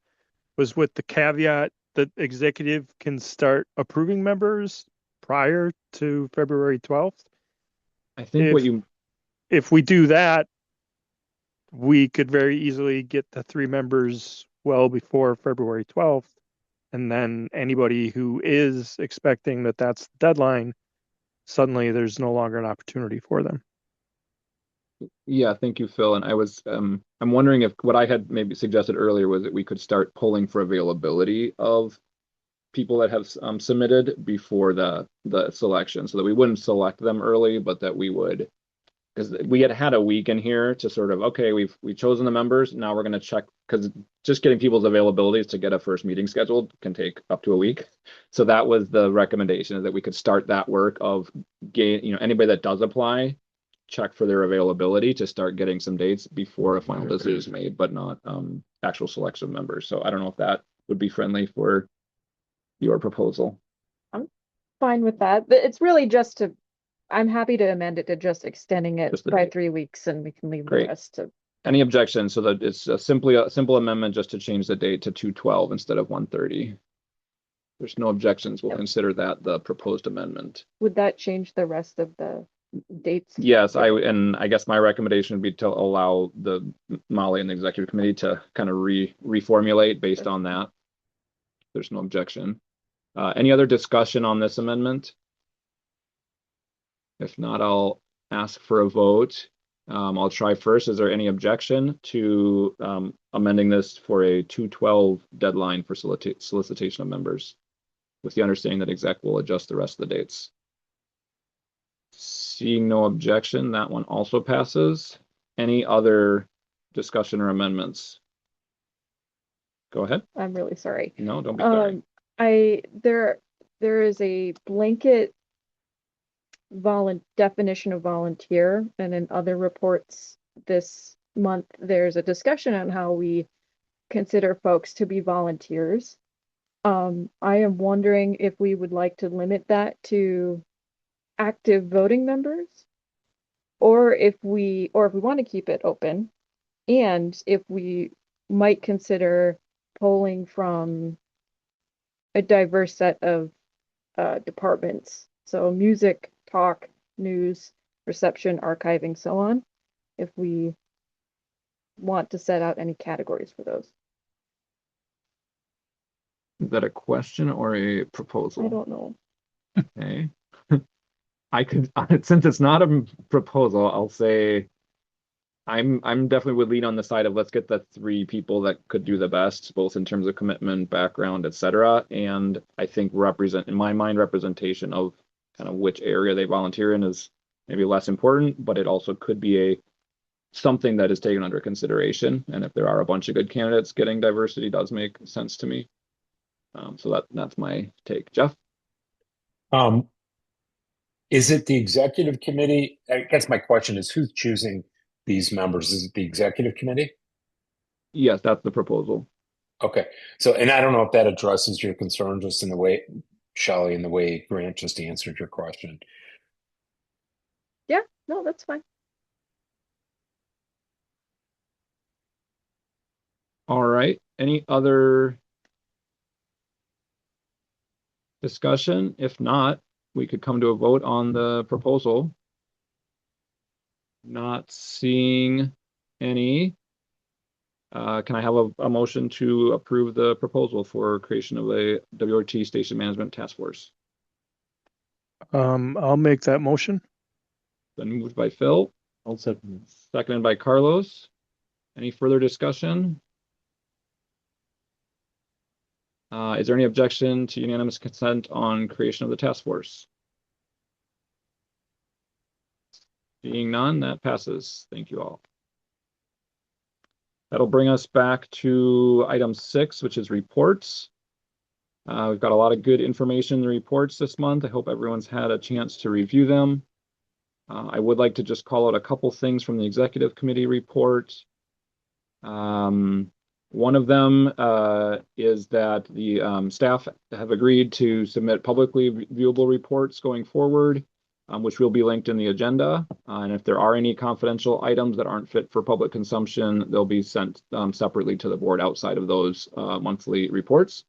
was with the caveat that executive can start approving members prior to February 12th. I think if we do that, we could very easily get the 3 members well before February 12th. And then anybody who is expecting that that's the deadline, suddenly there's no longer an opportunity for them. Yeah, thank you, Phil. And I was, I'm wondering if what I had maybe suggested earlier was that we could start pulling for availability of people that have submitted before the selection, so that we wouldn't select them early, but that we would, because we had a week in here to sort of, okay, we've chosen the members. Now we're going to check, because just getting people's availabilities to get a first meeting scheduled can take up to a week. So that was the recommendation, is that we could start that work of anybody that does apply, check for their availability to start getting some dates before a final decision is made, but not actual selection of members. So I don't know if that would be friendly for your proposal. Fine with that. But it's really just to, I'm happy to amend it to just extending it Just the by date. 3 weeks, and we can leave the Great. rest to. Any objections? So that it's a simple amendment just to change the date to 2/12 instead of 1/30. There's no objections. We'll Yep. consider that the proposed amendment. Would that change the rest of the dates? Yes, and I guess my recommendation would be to allow the Molly and the executive committee to kind of reformulate based on that. There's no objection. Any other discussion on this amendment? If not, I'll ask for a vote. I'll try first. Is there any objection to amending this for a 2/12 deadline for solicitation of members, with the understanding that exec will adjust the rest of the dates? Seeing no objection, that one also passes. Any other discussion or amendments? Go ahead. I'm really sorry. No, don't be sorry. There is a blanket definition of volunteer, and in other reports this month, there's a discussion on how we consider folks to be volunteers. I am wondering if we would like to limit that to active voting members, or if we want to keep it open, and if we might consider polling from a diverse set of departments. So music, talk, news, reception, archiving, so on, if we want to set out any categories for those. Is that a question or a proposal? I don't know. Okay. I could, since it's not a proposal, I'll say I'm definitely would lean on the side of let's get the 3 people that could do the best, both in terms of commitment, background, etc. And I think in my mind, representation of kind of which area they volunteer in is maybe less important, but it also could be something that is taken under consideration. And if there are a bunch of good candidates, getting diversity does make sense to me. So that's my take. Jeff? Is it the executive committee? I guess my question is, who's choosing these members? Is it the executive committee? Yes, that's the proposal. Okay. So, and I don't know if that addresses your concern just in the way, Shelley, in the way Grant just answered your question. Yeah, no, that's fine. All right. Any other discussion? If not, we could come to a vote on the proposal. Not seeing any. Can I have a motion to approve the proposal for creation of a WORT Station Management Task Force? I'll make that motion. Been moved by Phil, I'll second it. seconded by Carlos. Any further discussion? Is there any objection to unanimous consent on creation of the task force? Seeing none, that passes. Thank you all. That'll bring us back to item 6, which is reports. We've got a lot of good information in the reports this month. I hope everyone's had a chance to review them. I would like to just call out a couple things from the executive committee report. One of them is that the staff have agreed to submit publicly viewable reports going forward, which will be linked in the agenda. And if there are any confidential items that aren't fit for public consumption, they'll be sent separately to the board outside of those monthly reports.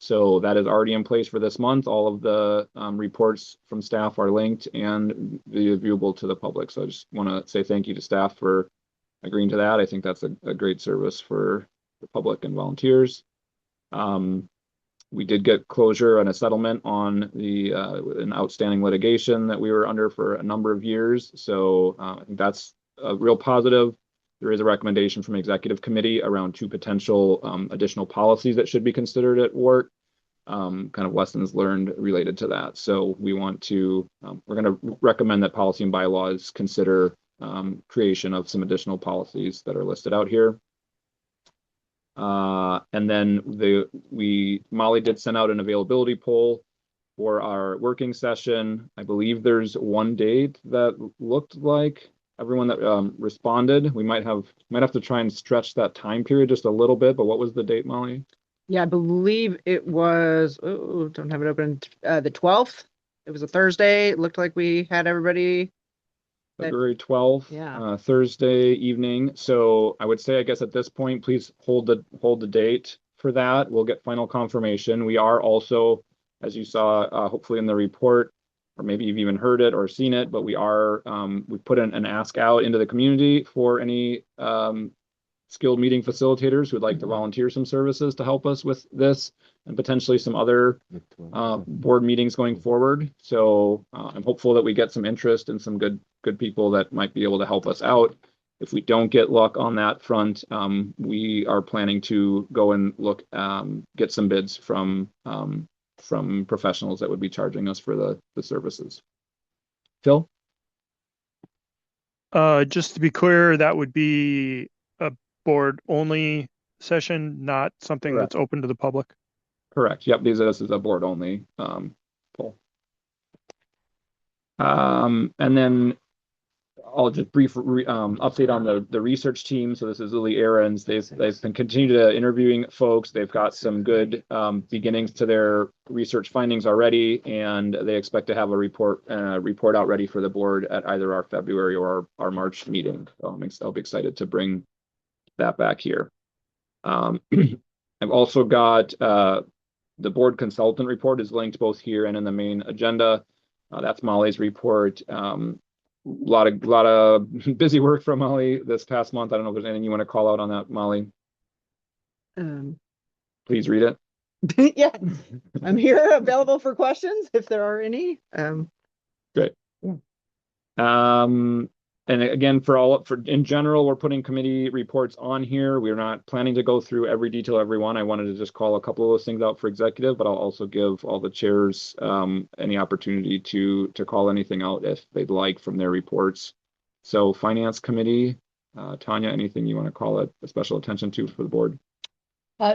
So that is already in place for this month. All of the reports from staff are linked and viewable to the public. So I just want to say thank you to staff for agreeing to that. I think that's a great service for the public and volunteers. We did get closure and a settlement on an outstanding litigation that we were under for a number of years. So I think that's a real positive. There is a recommendation from executive committee around 2 potential additional policies that should be considered at WORT, kind of lessons learned related to that. So we want to, we're going to recommend that policy and bylaws consider creation of some additional policies that are listed out here. And then Molly did send out an availability poll for our working session. I believe there's one date that looked like everyone that responded. We might have to try and stretch that time period just a little bit, but what was the date, Molly? Yeah, I believe it was, oh, don't have it open, the 12th. It was a Thursday. It looked like we had everybody. February 12th, Yeah. Thursday evening. So I would say, I guess at this point, please hold the date for that. We'll get final confirmation. We are also, as you saw, hopefully in the report, or maybe you've even heard it or seen it, but we put an ask out into the community for any skilled meeting facilitators who would like to volunteer some services to help us with this and potentially some other board meetings going forward. So I'm hopeful that we get some interest and some good people that might be able to help us out. If we don't get luck on that front, we are planning to go and look, get some bids from professionals that would be charging us for the services. Phil? Just to be clear, that would be a board only session, not something Correct. that's open to the public. Correct. Yep. This is a board only poll. And then I'll just brief update on the research team. So this is Lily Ahrens. They've been continuing to interviewing folks. They've got some good beginnings to their research findings already, and they expect to have a report out ready for the board at either our February or our March meeting. So I'll be excited to bring that back here. I've also got the board consultant report is linked both here and in the main agenda. That's Molly's report. A lot of busy work from Molly this past month. I don't know if there's anything you want to call out on that, Molly. Please read it. Yeah, I'm here available for questions if there are any. Great. And again, in general, we're putting committee reports on here. We're not planning to go through every detail, every one. I wanted to just call a couple of those things out for executive, but I'll also give all the chairs any opportunity to call anything out if they'd like from their reports. So finance committee, Tanya, anything you want to call it a special attention to for the board?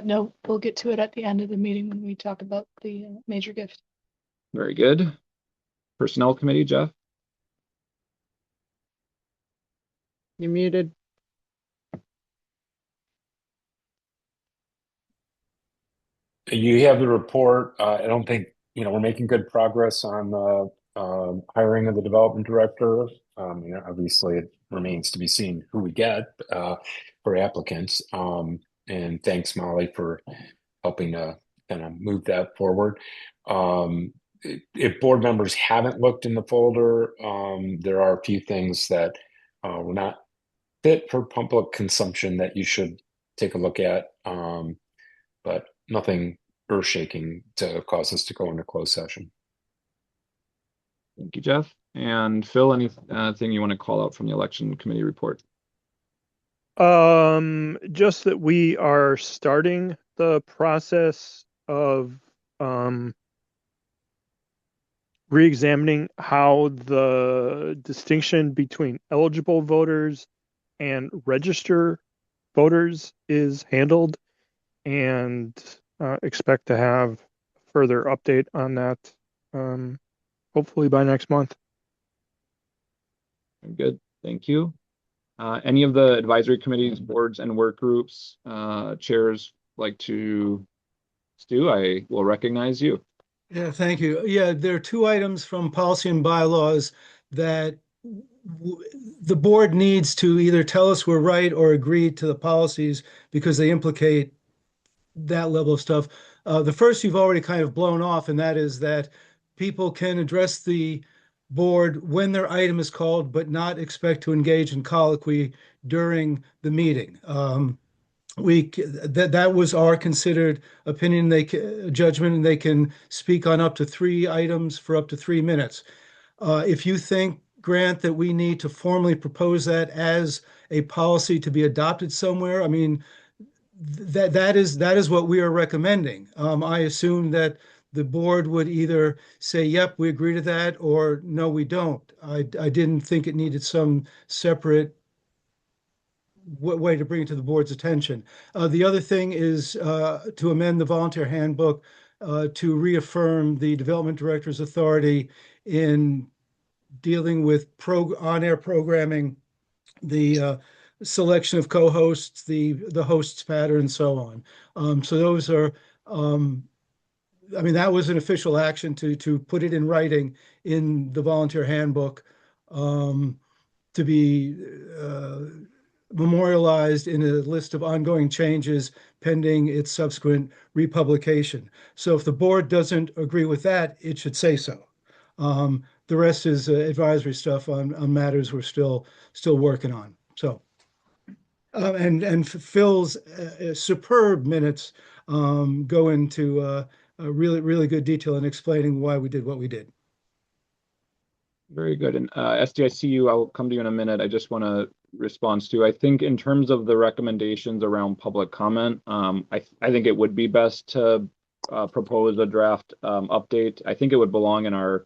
No, we'll get to it at the end of the meeting when we talk about the major gift. Very good. Personnel committee, Jeff? You're muted. You have the report. I don't think, we're making good progress on the hiring of the development director. Obviously it remains to be seen who we get for applicants. And thanks, Molly, for helping to kind of move that forward. If board members haven't looked in the folder, there are a few things that were not fit for public consumption that you should take a look at, but nothing earth-shaking to cause us to go into closed session. Thank you, Jeff. And Phil, anything you want to call out from the election committee report? Just that we are starting the process of re-examining how the distinction between eligible voters and register voters is handled, and expect to have further update on that hopefully by next month. Good, thank you. Any of the advisory committees, boards, and work groups, chairs like to, Stu, I will recognize you. Yeah, thank you. Yeah, there are two items from policy and bylaws that the board needs to either tell us we're right or agree to the policies because they implicate that level of stuff. The first you've already kind of blown off, and that is that people can address the board when their item is called, but not expect to engage in colloquy during the meeting. That was our considered opinion, judgment, and they can speak on up to 3 items for up to 3 minutes. If you think, Grant, that we need to formally propose that as a policy to be adopted somewhere, I mean, that is what we are recommending. I assume that the board would either say, yep, we agree to that, or no, we don't. I didn't think it needed some separate way to bring it to the board's attention. The other thing is to amend the volunteer handbook to reaffirm the development director's authority in dealing with on-air programming the selection of co-hosts, the hosts pattern, and so on. So those are, I mean, that was an official action to put it in writing in the volunteer handbook, to be memorialized in a list of ongoing changes pending its subsequent republication. So if the board doesn't agree with that, it should say so. The rest is advisory stuff on matters we're still working on. So, and Phil's superb minutes go into a really good detail in explaining why we did what we did. Very good. And SD, I see you. I'll come to you in a minute. I just want to respond to, I think in terms of the recommendations around public comment, I think it would be best to propose a draft update. I think it would belong in our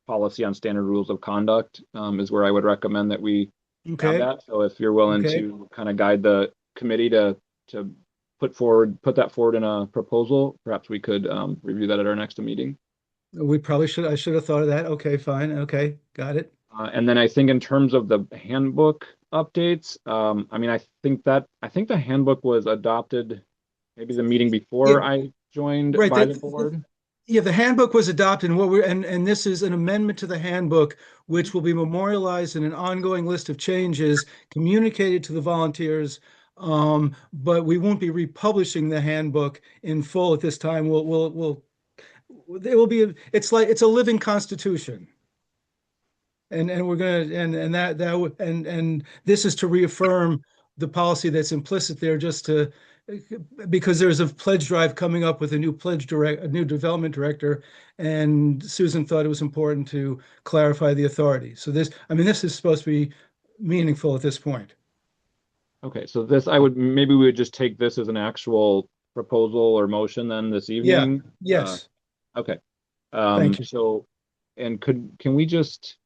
policy on standard rules of conduct, is where I would recommend that we have that. So if you're willing to kind of guide the committee to put that forward in a proposal, perhaps we could review that at our next meeting. We probably should. I should have thought of that. Okay, fine. Okay, got it. And then I think in terms of the handbook updates, I mean, I think the handbook was adopted maybe the meeting before I joined by the board. Yeah, the handbook was adopted, and this is an amendment to the handbook, which will be memorialized in an ongoing list of changes communicated to the volunteers. But we won't be republishing the handbook in full at this time. It's a living constitution. And we're gonna and this is to reaffirm the policy that's implicit there, because there's a pledge drive coming up with a new development director, and Susan thought it was important to clarify the authority. So this is supposed to be meaningful at this point. Okay, so maybe we would just take this as an actual proposal or motion then this evening. Yes. Okay. Thank you. So, and can we just,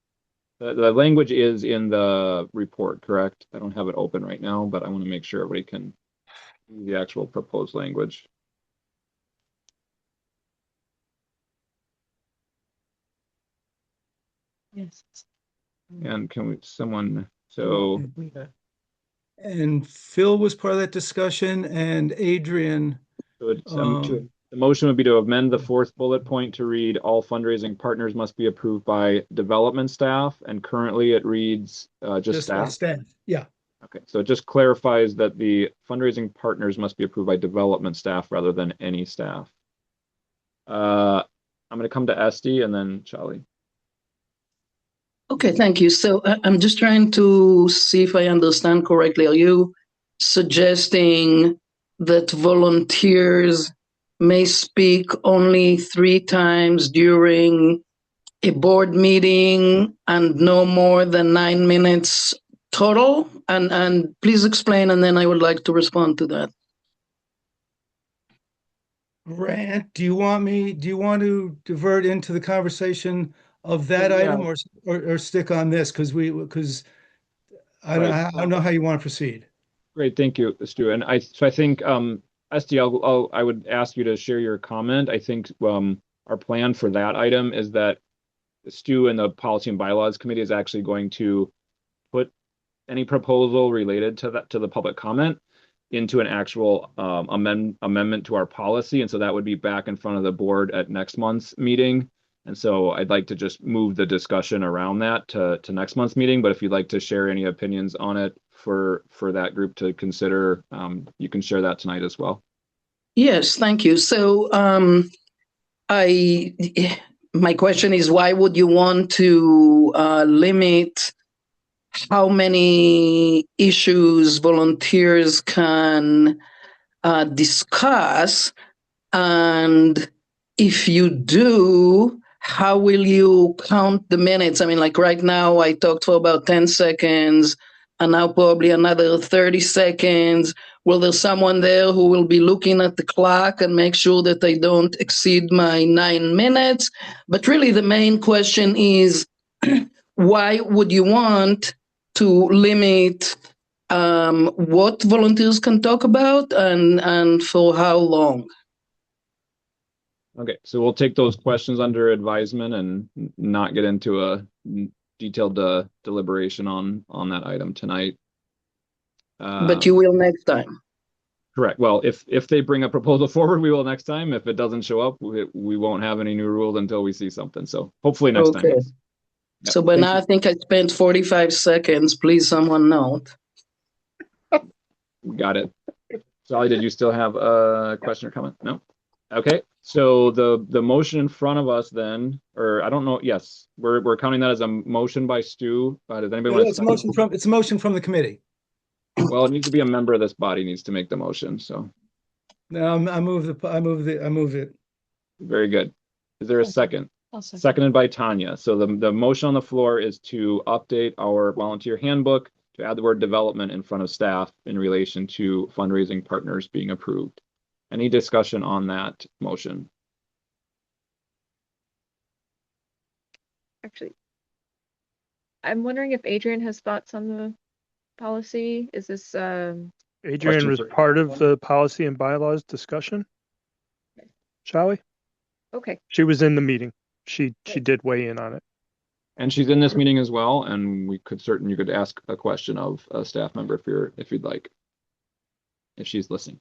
the language is in the report, correct? I don't have it open right now, but I want to make sure everybody can see the actual proposed language. Yes. And and Phil was part of that discussion, and Adrian. So the motion would be to amend the fourth bullet point to read, all fundraising partners must be approved by development staff. And currently it reads just staff. Staff. Yeah. Okay, so it just clarifies that the fundraising partners must be approved by development staff rather than any staff. I'm going to come to Esty and then Charlie. Okay, thank you. So I'm just trying to see if I understand correctly. Are you suggesting that volunteers may speak only 3 times during a board meeting and no more than 9 minutes total? And please explain, and then I would like to respond to that. Grant, do you want to divert into the conversation of that item or stick on this? Because I don't know how you want to proceed. Great, thank you, Stu. And I think Esty, I would ask you to share your comment. I think our plan for that item is that Stu and the Policy and Bylaws Committee is actually going to put any proposal related to the public comment into an actual amendment to our policy. And so that would be back in front of the board at next month's meeting. And so I'd like to just move the discussion around that to next month's meeting. But if you'd like to share any opinions on it for that group to consider, you can share that tonight as well. Yes, thank you. So my question is, why would you want to limit how many issues volunteers can discuss? And if you do, how will you count the minutes? I mean, like right now, I talked for about 10 seconds, and now probably another 30 seconds. Will there someone there who will be looking at the clock and make sure that I don't exceed my 9 minutes? But really, the main question is, why would you want to limit what volunteers can talk about and for how long? Okay, so we'll take those questions under advisement and not get into a detailed deliberation on that item tonight. But you will next time. Correct. Well, if they bring a proposal forward, we will next time. If it doesn't show up, we won't have any new rules until we see something. So hopefully next time. Okay. Yes. Yep. So by Thank now, I think I spent 45 seconds. Please, someone note. you. Got it. Sally, did you still have a question or comment? No? Okay. So the motion in front of us then, or I don't know. Yes, we're counting that as a motion by Stu. Does anybody want to It's a motion from the committee. Well, it needs to be a member of this body needs to make the motion. So No, I move it. very good. Is there a second? I'll second. Seconded by Tanya. So the motion on the floor is to update our volunteer handbook to add the word development in front of staff in relation to fundraising partners being approved. Any discussion on that motion? Actually, I'm wondering if Adrian has thoughts on the policy. Is this Adrian Question was for part of anyone? the policy and bylaws discussion. Shall we? okay? She was in the meeting. She did weigh in on it. And she's in this meeting as well, and you could ask a question of a staff member if you'd like, if she's listening.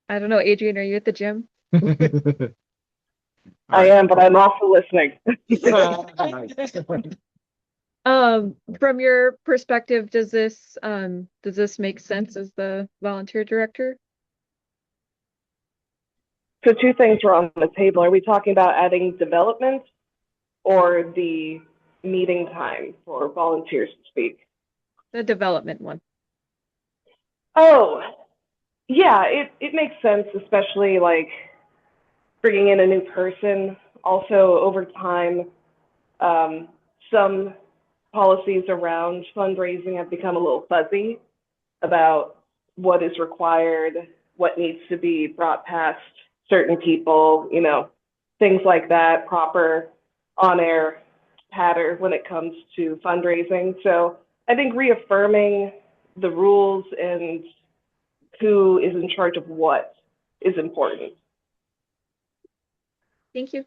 I don't know, Adrian, are you at the gym? I am, but I'm also listening. From your perspective, does this make sense as the volunteer director? So two things are on the table. Are we talking about adding development or the meeting time for volunteers to speak? The development one. Oh, yeah, it makes sense, especially like bringing in a new person. Also, over time, some policies around fundraising have become a little fuzzy about what is required, what needs to be brought past certain people, things like that, proper on-air pattern when it comes to fundraising. So I think reaffirming the rules and who is in charge of what is important. Thank you.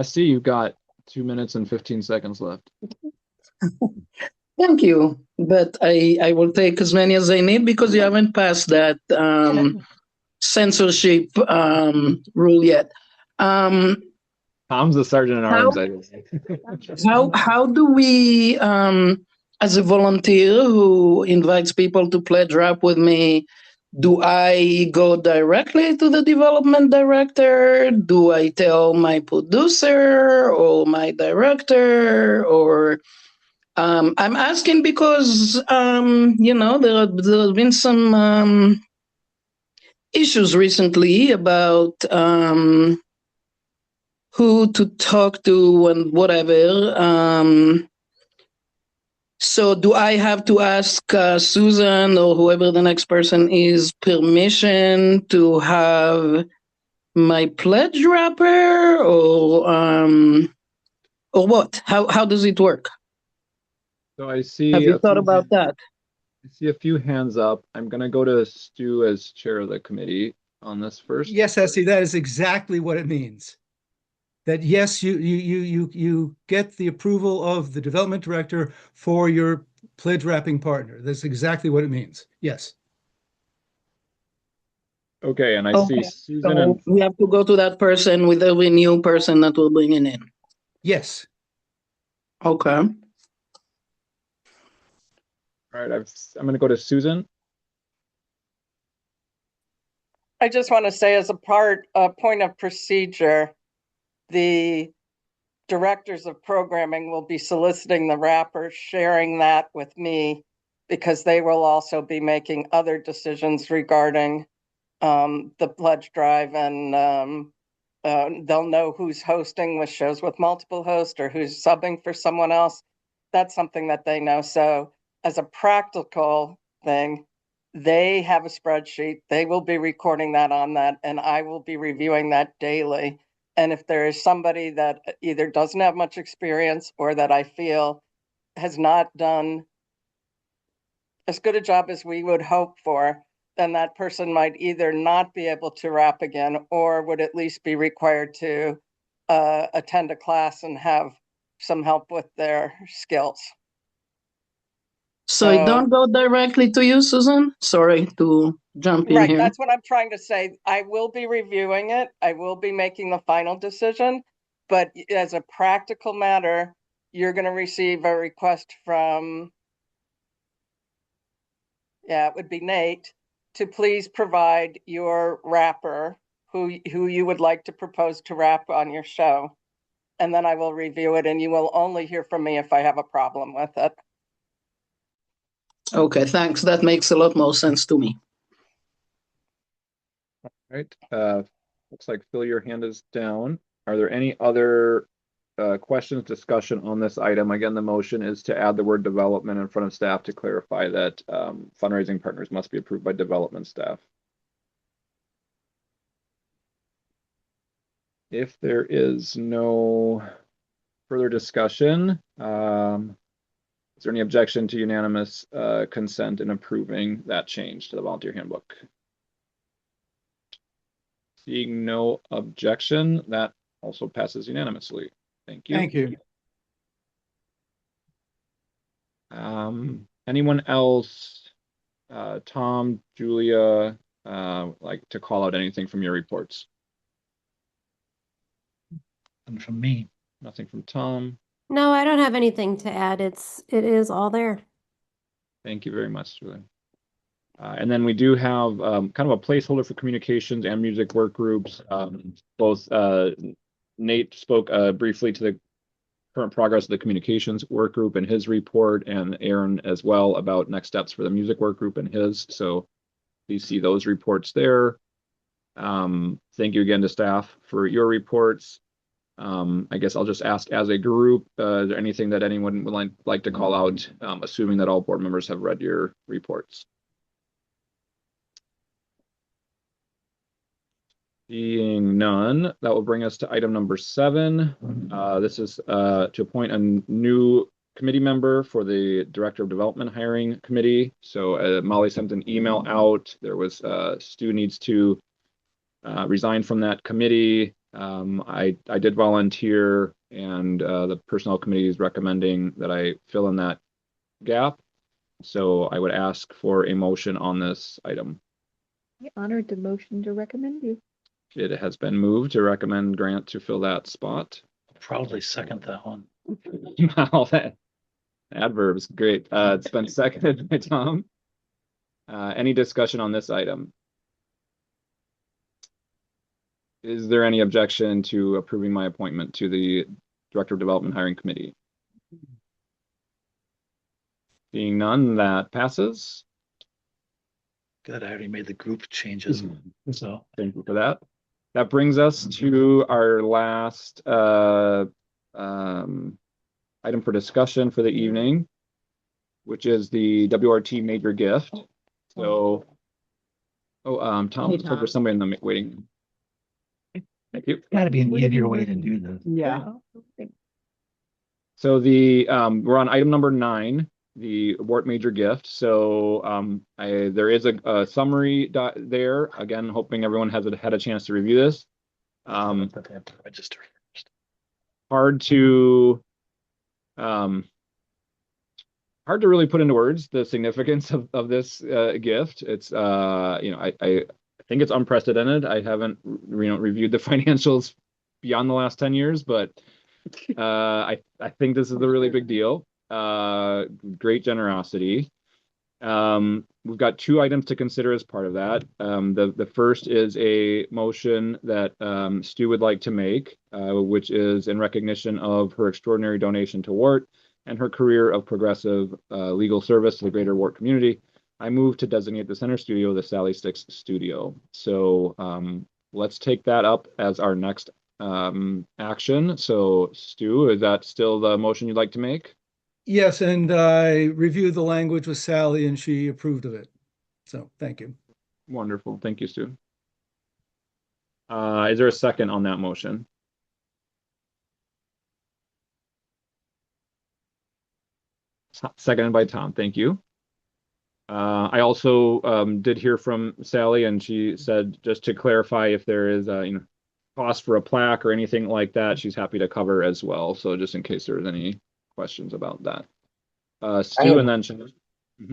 SC, you've got 2 minutes and 15 seconds left. Thank you. But I will take as many as I need because you haven't passed that censorship rule yet. Tom's the sergeant at arms. How do we, as a volunteer who invites people to pledge rap with me, do I go directly to the development director? Do I tell my producer or my director? Or I'm asking because there have been some issues recently about who to talk to and whatever. So do I have to ask Susan or whoever the next person is permission to have my pledge wrapper or what? How does it work? So I see. Have you thought about that? I see a few hands up. I'm going to go to Stu as chair of the committee on this first. Yes, Essie, that is exactly what it means. That yes, you get the approval of the development director for your pledge wrapping partner. That's exactly what it means. Yes. Okay, and I see Susan So and we have to go to that person with every new person that we're bringing in. Yes. Okay. all right. I'm going to go to Susan. I just want to say, as a point of procedure, the directors of programming will be soliciting the wrappers, sharing that with me, because they will also be making other decisions regarding the pledge drive, and they'll know who's hosting with shows with multiple hosts or who's subbing for someone else. That's something that they know. So as a practical thing, they have a spreadsheet. They will be recording that on that, and I will be reviewing that daily. And if there is somebody that either doesn't have much experience or that I feel has not done as good a job as we would hope for, then that person might either not be able to wrap again or would at least be required to attend a class and have some help with their skills. So it don't go directly to you, Susan? Sorry to jump in Right, here. that's what I'm trying to say. I will be reviewing it. I will be making the final decision. But as a practical matter, you're going to receive a request from, it would be Nate, to please provide your rapper who you would like to propose to rap on your show. And then I will review it, and you will only hear from me if I have a problem with it. Okay, thanks. That makes a lot more sense to me. All right. Looks like Phil, your hand is down. Are there any other questions, discussion on this item? Again, the motion is to add the word development in front of staff to clarify that fundraising partners must be approved by development staff. If there is no further discussion, is there any objection to unanimous consent in approving that change to the volunteer handbook? Seeing no objection, that also passes unanimously. Thank you. Thank you. Anyone else, Tom, Julia, like to call out anything from your reports? And from me. Nothing from Tom. No, I don't have anything to add. It is all there. Thank you very much, Julia. And then we do have kind of a placeholder for communications and music work groups. Both Nate spoke briefly to the current progress of the communications work group in his report, and Aaron as well about next steps for the music work group in his. So please see those reports there. Thank you again to staff for your reports. I guess I'll just ask as a group, is there anything that anyone would like to call out, assuming that all board members have read your reports? Seeing none, that will bring us to item number 7. This is to appoint a new committee member for the Director of Development Hiring Committee. So Molly sent an email out. There was Stu needs to resign from that committee. I did volunteer, and the Personnel Committee is recommending that I fill in that gap. So I would ask for a motion on this item. I'm honored to motion to recommend you. It has been moved to recommend Grant to fill that spot. I'll probably second that one. Wow, that adverbs, great. It's been seconded by Tom. Any discussion on this item? Is there any objection to approving my appointment to the Director of Development Hiring Committee? Seeing none, that passes. Good, I already made the group changes, so. Thank you for that. That brings us to our last item for discussion for the evening, which is the WRT major gift. So, Tom, Hey, looks like there's somebody in the waiting. Thank you. Gotta be an easier way to do this. Yeah. So we're on item number 9, the award major gift. So there is a summary there. Again, hoping everyone has had a chance to review this. But they have to register first. Hard to really put into words the significance of this gift. It's I think it's unprecedented. I haven't reviewed the financials beyond the last 10 years, but I think this is a really big deal. Great generosity. We've got 2 items to consider as part of that. The first is a motion that Stu would like to make, which is in recognition of her extraordinary donation to WORT and her career of progressive legal service to the greater WORT community. I move to designate the center studio the Sally Sticks Studio. So let's take that up as our next action. So Stu, is that still the motion you'd like to make? Yes, and I reviewed the language with Sally and she approved of it. So thank you. Wonderful. Thank you, Stu. Is there a second on that motion? Seconded by Tom. Thank you. I also did hear from Sally, and she said, just to clarify, if there is cost for a plaque or anything like that, she's happy to cover as well. So just in case there's any questions about that. Stu, and then Shannon.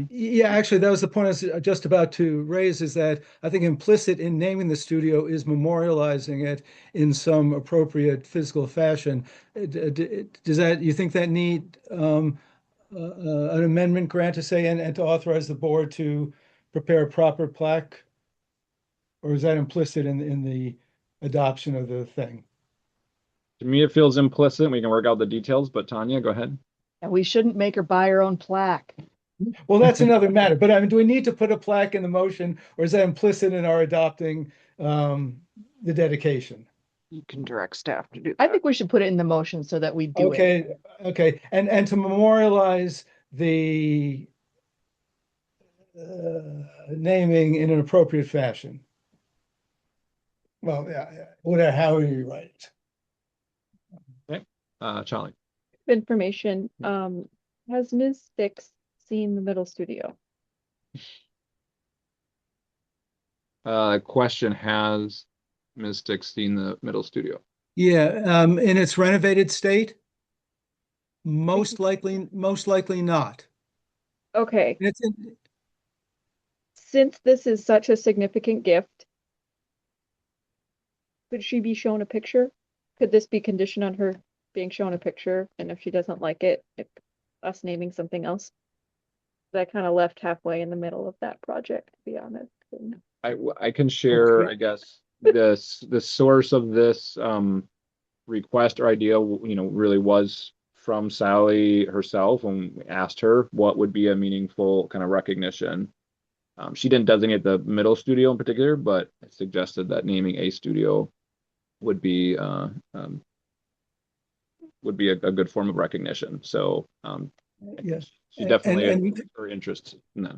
Yeah, actually, that was the point I was just about to raise, is that I think implicit in naming the studio is memorializing it in some appropriate physical fashion. Does that, you think that need an amendment grant to say and to authorize the board to prepare a proper plaque? Or is that implicit in the adoption of the thing? To me, it feels implicit. We can work out the details, but Tanya, go ahead. And we shouldn't make her buy her own plaque. Well, that's another matter, but I mean, do we need to put a plaque in the motion, or is that implicit in our adopting the dedication? You can direct staff to do I that. think we should put it in the motion so that we do it. Okay, and to memorialize the naming in an appropriate fashion. Well, yeah, whatever, however you write it. Okay, Charlie. Information, has Ms. Sticks seen the middle studio? Question, has Ms. Sticks seen the middle studio? Yeah, in its renovated state, most likely not. Okay, It's since this is such a significant gift, could she be shown a picture? Could this be conditioned on her being shown a picture? And if she doesn't like it, if us naming something else? That kind of left halfway in the middle of that project, to be honest. I can share, I guess, the source of this request or idea, really was from Sally herself when we asked her what would be a meaningful kind of recognition. She didn't designate the middle studio in particular, but suggested that naming a studio would be a good form of recognition. So yes, she definitely and her interest in that.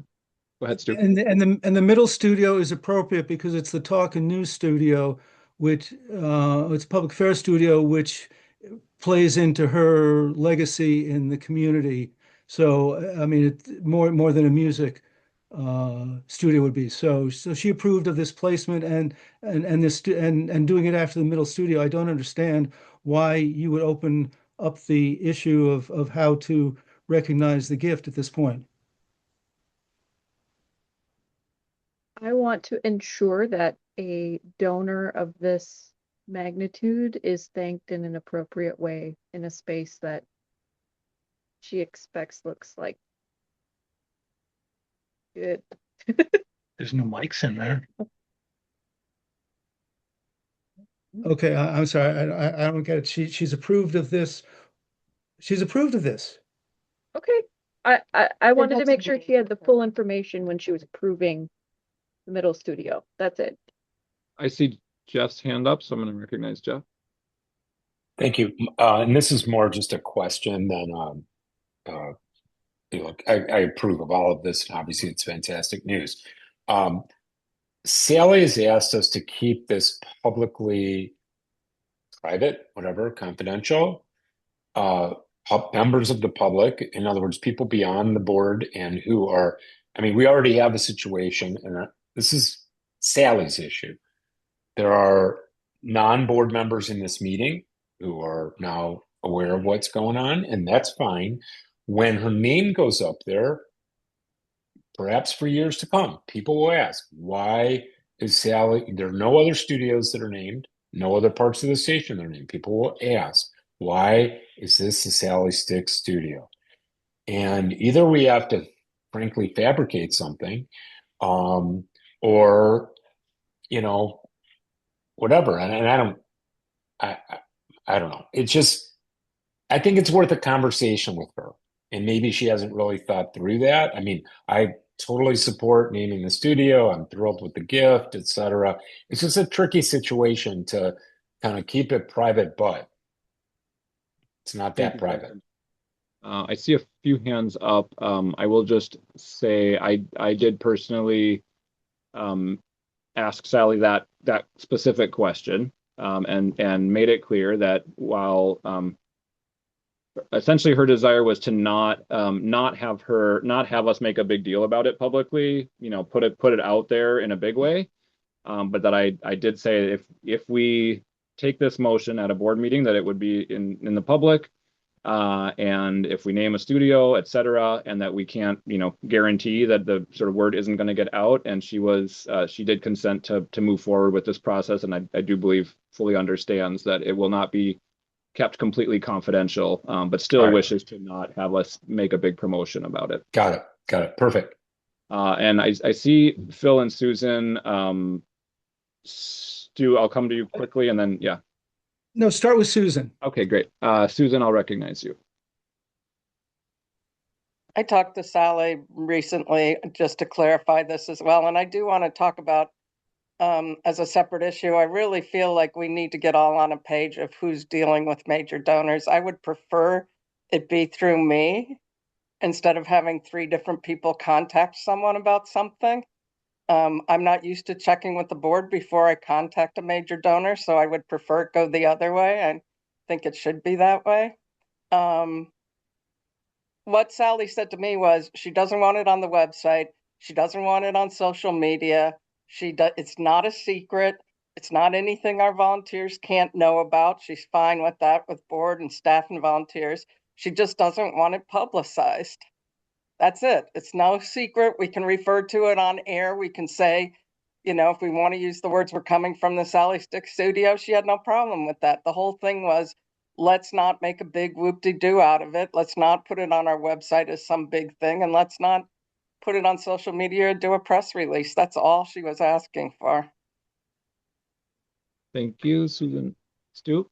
Go ahead, Stu. And the middle studio is appropriate because it's the talk and news studio, which it's a public affairs studio, which plays into her legacy in the community. So I mean, it's more than a music studio would be. So she approved of this placement and doing it after the middle studio. I don't understand why you would open up the issue of how to recognize the gift at this point. I want to ensure that a donor of this magnitude is thanked in an appropriate way in a space that she expects looks like good. There's no mics in there. Okay, I'm sorry, I don't get it. She's approved of this. She's approved of this. Okay. I wanted to make sure she had the full information when she was approving the middle studio. That's it. I see Jeff's hand up, so I'm going to recognize Jeff. Thank you. And this is more just a question than, I approve of all of this, and obviously it's fantastic news. Sally has asked us to keep this publicly private, whatever, confidential. Members of the public, in other words, people beyond the board and who are, we already have a situation, and this is Sally's issue. There are non-board members in this meeting who are now aware of what's going on, and that's fine. When her name goes up there, perhaps for years to come, people will ask, why is Sally, there are no other studios that are named, no other parts of the station that are named. People will ask, why is this the Sally Sticks studio? And either we have to frankly fabricate something, or, whatever. And I don't know. It's just, I think it's worth a conversation with her. And maybe she hasn't really thought through that. I totally support naming the studio. I'm thrilled with the gift, etc. It's just a tricky situation to kind of keep it private, but it's not that private. I see a few hands up. I will just say I did personally ask Sally that specific question, and made it clear that while essentially her desire was to not have us make a big deal about it publicly, put it out there in a big way, but that I did say if we take this motion at a board meeting, that it would be in the public. And if we name a studio, et cetera, and that we can't, guarantee that the sort of word isn't going to get out. And she did consent to move forward with this process. And I do believe fully understands that it will not be kept completely confidential, but still wishes to not have us make a big promotion about it. Got it. Perfect. And I see Phil and Susan. Stu, I'll come to you quickly, and then, yeah. No, start with Susan. Okay, great. Susan, I'll recognize you. I talked to Sally recently just to clarify this as well. And I do want to talk about, as a separate issue, I really feel like we need to get all on a page of who's dealing with major donors. I would prefer it be through me instead of having 3 different people contact someone about something. I'm not used to checking with the board before I contact a major donor, so I would prefer it go the other way. I think it should be that way. What Sally said to me was she doesn't want it on the website. She doesn't want it on social media. It's not a secret. It's not anything our volunteers can't know about. She's fine with that, with board and staff and volunteers. She just doesn't want it publicized. That's it. It's no secret. We can refer to it on air. We can say, if we want to use the words, we're coming from the Sally Stick studio. She had no problem with that. The whole thing was, let's not make a big whoop-de-doo out of it. Let's not put it on our website as some big thing. And let's not put it on social media or do a press release. That's all she was asking for. Thank you, Susan. Stu?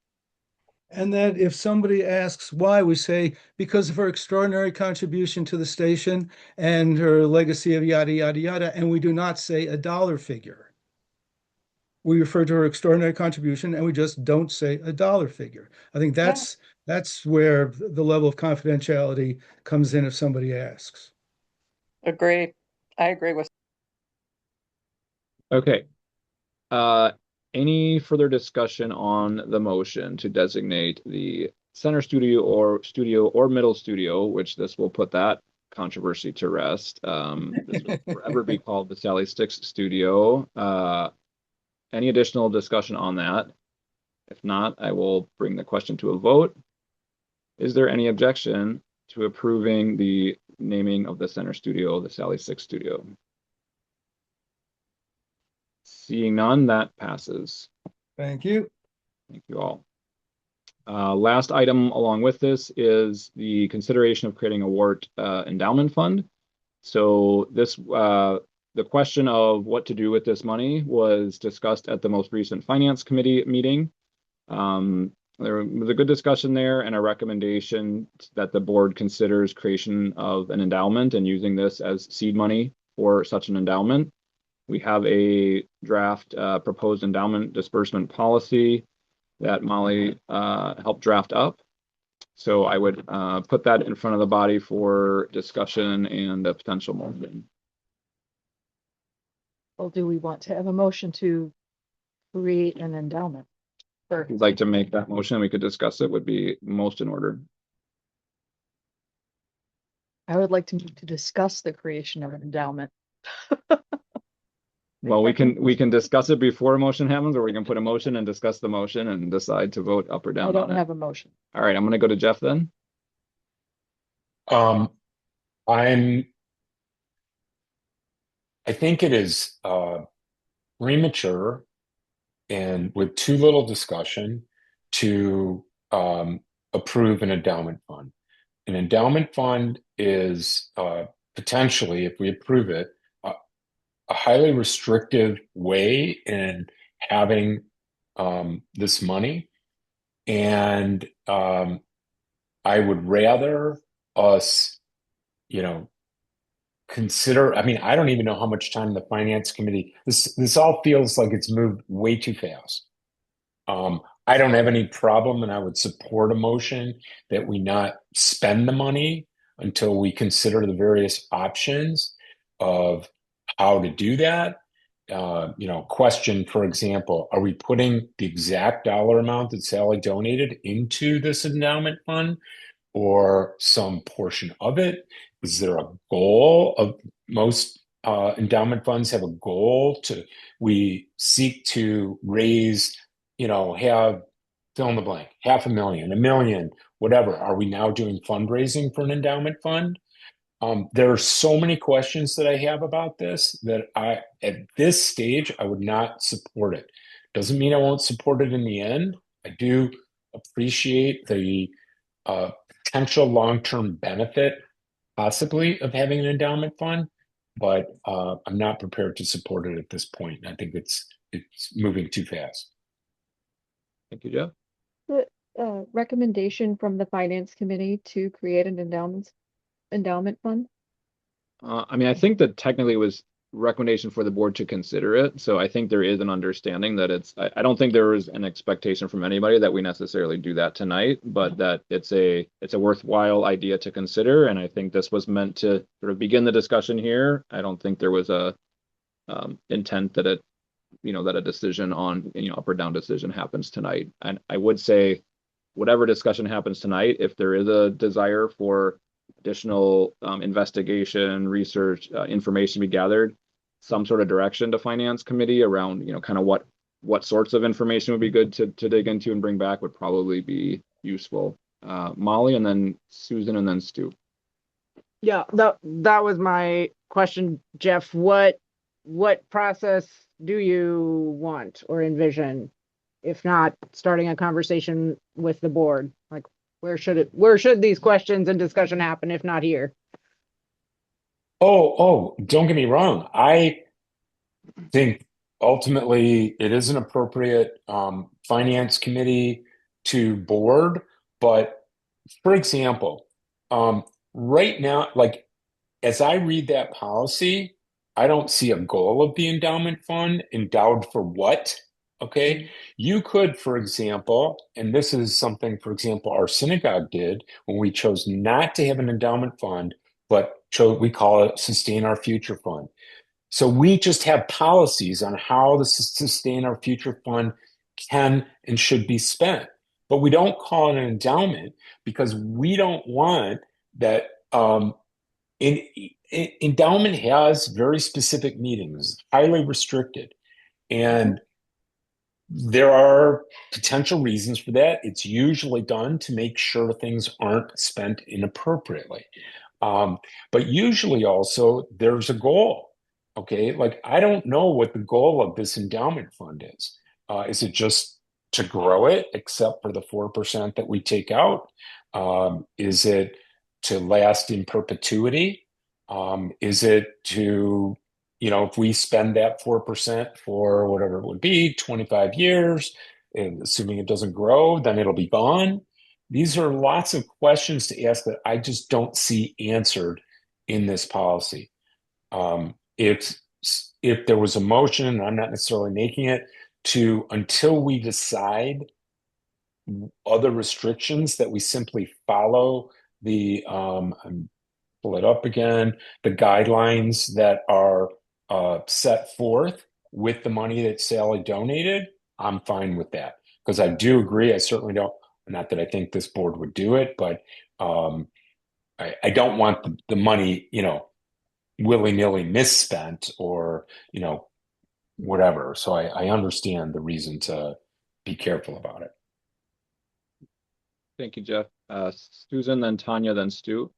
And that if somebody asks why, we say, because of her extraordinary contribution to the station and her legacy of yada, yada, yada, and we do not say a dollar figure. We refer to her extraordinary contribution and we just don't say a dollar figure. I think that's where the level of confidentiality comes in if somebody asks. Agree. I agree with. Okay. Any further discussion on the motion to designate the center studio or middle studio, which this will put that controversy to rest. This will forever be called the Sally Sticks Studio. Any additional discussion on that? If not, I will bring the question to a vote. Is there any objection to approving the naming of the center studio, the Sally Sticks Studio? Seeing none, that passes. Thank you. Thank you all. Last item along with this is the consideration of creating a WORT endowment fund. So this, the question of what to do with this money was discussed at the most recent Finance Committee meeting. There was a good discussion there and a recommendation that the board considers creation of an endowment and using this as seed money for such an endowment. We have a draft proposed endowment disbursement policy that Molly helped draft up. So I would put that in front of the body for discussion and a potential motion. Well, do we want to have a motion to create an endowment? If you'd like to make that motion, we could discuss it, would be most in order. I would like to discuss the creation of an endowment. Well, we can discuss it before a motion happens, or we can put a motion and discuss the motion and decide to vote up or down. I don't on have it. a motion. All right, I'm going to go to Jeff then. I think it is premature and with too little discussion to approve an endowment fund. An endowment fund is potentially, if we approve it, a highly restrictive way in having this money. And I would rather us, consider, I don't even know how much time the Finance Committee, this all feels like it's moved way too fast. I don't have any problem, and I would support a motion that we not spend the money until we consider the various options of how to do that. Question, for example, are we putting the exact dollar amount that Sally donated into this endowment fund or some portion of it? Is there a goal of most endowment funds have a goal we seek to raise have fill in the blank, 500,000, 1 million, whatever. Are we now doing fundraising for an endowment fund? There are so many questions that I have about this that at this stage, I would not support it. Doesn't mean I won't support it in the end. I do appreciate the potential long-term benefit, possibly, of having an endowment fund, but I'm not prepared to support it at this point. I think it's moving too fast. Thank you, Jeff. The recommendation from the finance committee to create an endowment fund. I mean, I think that technically it was recommendation for the board to consider it. So I think there is an understanding that I don't think there is an expectation from anybody that we necessarily do that tonight, but that it's a worthwhile idea to consider. And I think this was meant to sort of begin the discussion here. I don't think there was a intent that that a decision on, up or down decision happens tonight. And I would say whatever discussion happens tonight, if there is a desire for additional investigation, research, information to be gathered, some sort of direction to finance committee around, kind of what sorts of information would be good to dig into and bring back would probably be useful. Molly, and then Susan, and then Stu. Yeah, that was my question, Jeff. What process do you want or envision? If not, starting a conversation with the board, like where should these questions and discussion happen if not here? Oh, don't get me wrong. I think ultimately it is an appropriate finance committee to board, but for example, right now, like as I read that policy, I don't see a goal of the endowment fund. Endowed for what? Okay. You could, for example, and this is something, for example, our synagogue did when we chose not to have an endowment fund, but we call it Sustain Our Future Fund. So we just have policies on how the Sustain Our Future Fund can and should be spent. But we don't call it an endowment because we don't want that. Endowment has very specific meanings, highly restricted. And there are potential reasons for that. It's usually done to make sure things aren't spent inappropriately. But usually also there's a goal. Okay. Like I don't know what the goal of this endowment fund is. Is it just to grow it, except for the 4% that we take out? Is it to last in perpetuity? Is it to, if we spend that 4% for whatever it would be, 25 years, and assuming it doesn't grow, then it'll be gone? These are lots of questions to ask that I just don't see answered in this policy. If there was a motion, and I'm not necessarily making it, until we decide other restrictions, that we simply follow the pull it up again, the guidelines that are set forth with the money that Sally donated, I'm fine with that. Because I do agree, I certainly don't, not that I think this board would do it, but I don't want the money, willy-nilly misspent or, whatever. So I understand the reason to be careful about it. Thank you, Jeff. Susan, then Tanya, then Stu.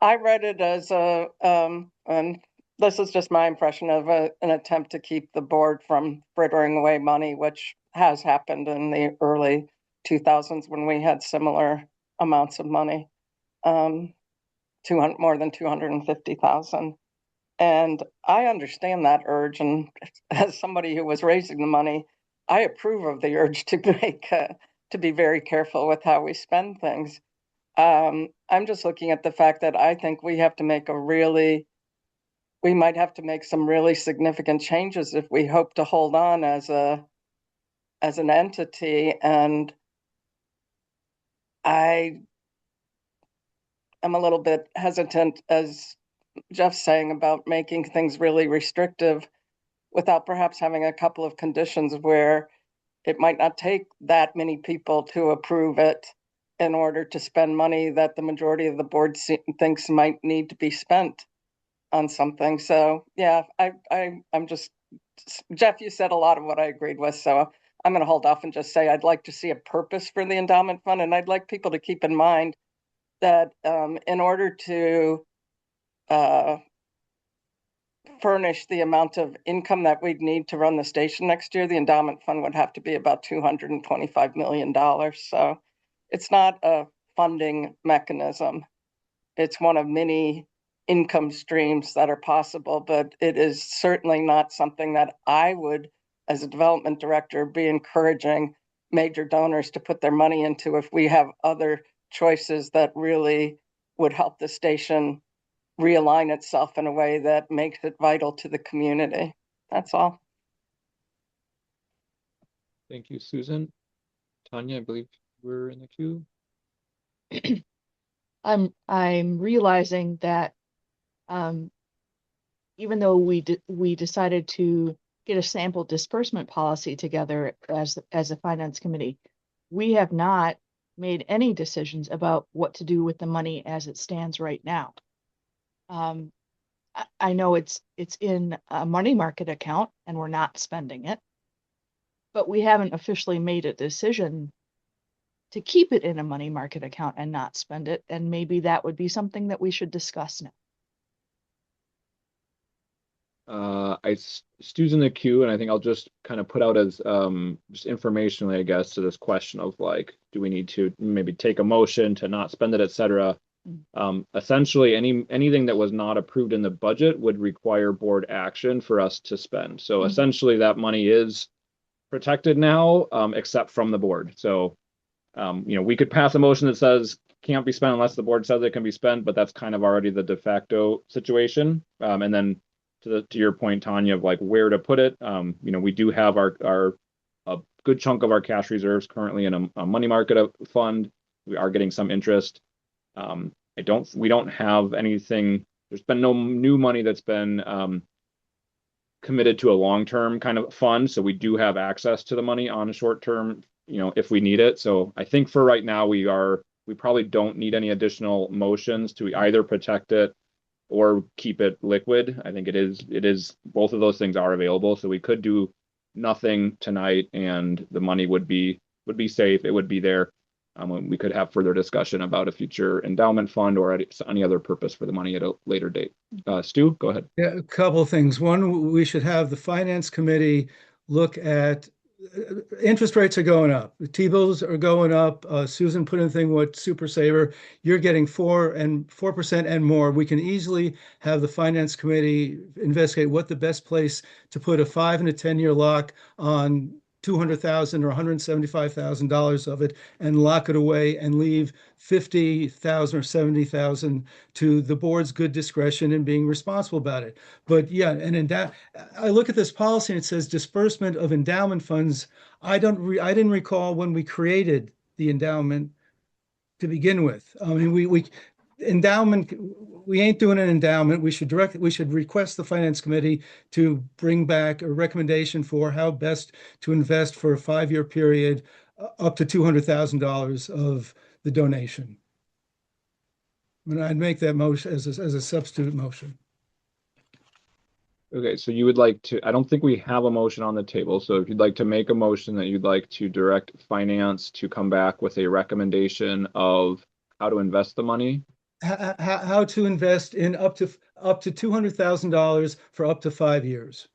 I read it as and this is just my impression of an attempt to keep the board from frittering away money, which has happened in the early 2000s when we had similar amounts of money, more than 250,000. And I understand that urge. And as somebody who was raising the money, I approve of the urge to be very careful with how we spend things. I'm just looking at the fact that I think we have to we might have to make some really significant changes if we hope to hold on as an entity. And I am a little bit hesitant, as Jeff's saying, about making things really restrictive without perhaps having a couple of conditions where it might not take that many people to approve it in order to spend money that the majority of the board thinks might need to be spent on something. So yeah, I'm just Jeff, you said a lot of what I agreed with, so I'm going to hold off and just say I'd like to see a purpose for the endowment fund, and I'd like people to keep in mind that in order to furnish the amount of income that we'd need to run the station next year, the endowment fund would have to be about $225 million. So it's not a funding mechanism. It's one of many income streams that are possible, but it is certainly not something that I would, as a development director, be encouraging major donors to put their money into if we have other choices that really would help the station realign itself in a way that makes it vital to the community. That's all. Thank you, Susan. Tanya, I believe we're in the queue. I'm realizing that even though we decided to get a sample disbursement policy together as a finance committee, we have not made any decisions about what to do with the money as it stands right now. I know it's in a money market account and we're not spending it, but we haven't officially made a decision to keep it in a money market account and not spend it. And maybe that would be something that we should discuss now. Stu's in the queue, and I think I'll just kind of put out as just informationally, I guess, to this question of like, do we need to maybe take a motion to not spend it, etc. Essentially, anything that was not approved in the budget would require board action for us to spend. So essentially, that money is protected now, except from the board. So we could pass a motion that says can't be spent unless the board says it can be spent, but that's kind of already the de facto situation. And then to your point, Tanya, of like where to put it, we do have a good chunk of our cash reserves currently in a money market fund. We are getting some interest. We don't have anything. There's been no new money that's been committed to a long-term kind of fund. So we do have access to the money on a short-term, if we need it. So I think for right now, we probably don't need any additional motions to either protect it or keep it liquid. I think it is both of those things are available. So we could do nothing tonight and the money would be safe. It would be there. We could have further discussion about a future endowment fund or any other purpose for the money at a later date. Stu, go ahead. Yeah, a couple of things. One, we should have the finance committee look at interest rates are going up. The T-bills are going up. Susan put in the thing with Super Saver. You're getting 4% and more. We can easily have the finance committee investigate what the best place to put a 5 and a 10-year lock on $200,000 or $175,000 of it and lock it away and leave $50,000 or $70,000 to the board's good discretion in being responsible about it. But yeah, and I look at this policy and it says disbursement of endowment funds. I didn't recall when we created the endowment to begin with. I mean, endowment, we ain't doing an endowment. We should request the finance committee to bring back a recommendation for how best to invest for a 5-year period up to $200,000 of the donation. And I'd make that motion as a substitute motion. Okay, so you would like to, I don't think we have a motion on the table. So if you'd like to make a motion that you'd like to direct finance to come back with a recommendation of how to invest the money. How to invest in up to $200,000 for up to 5 years.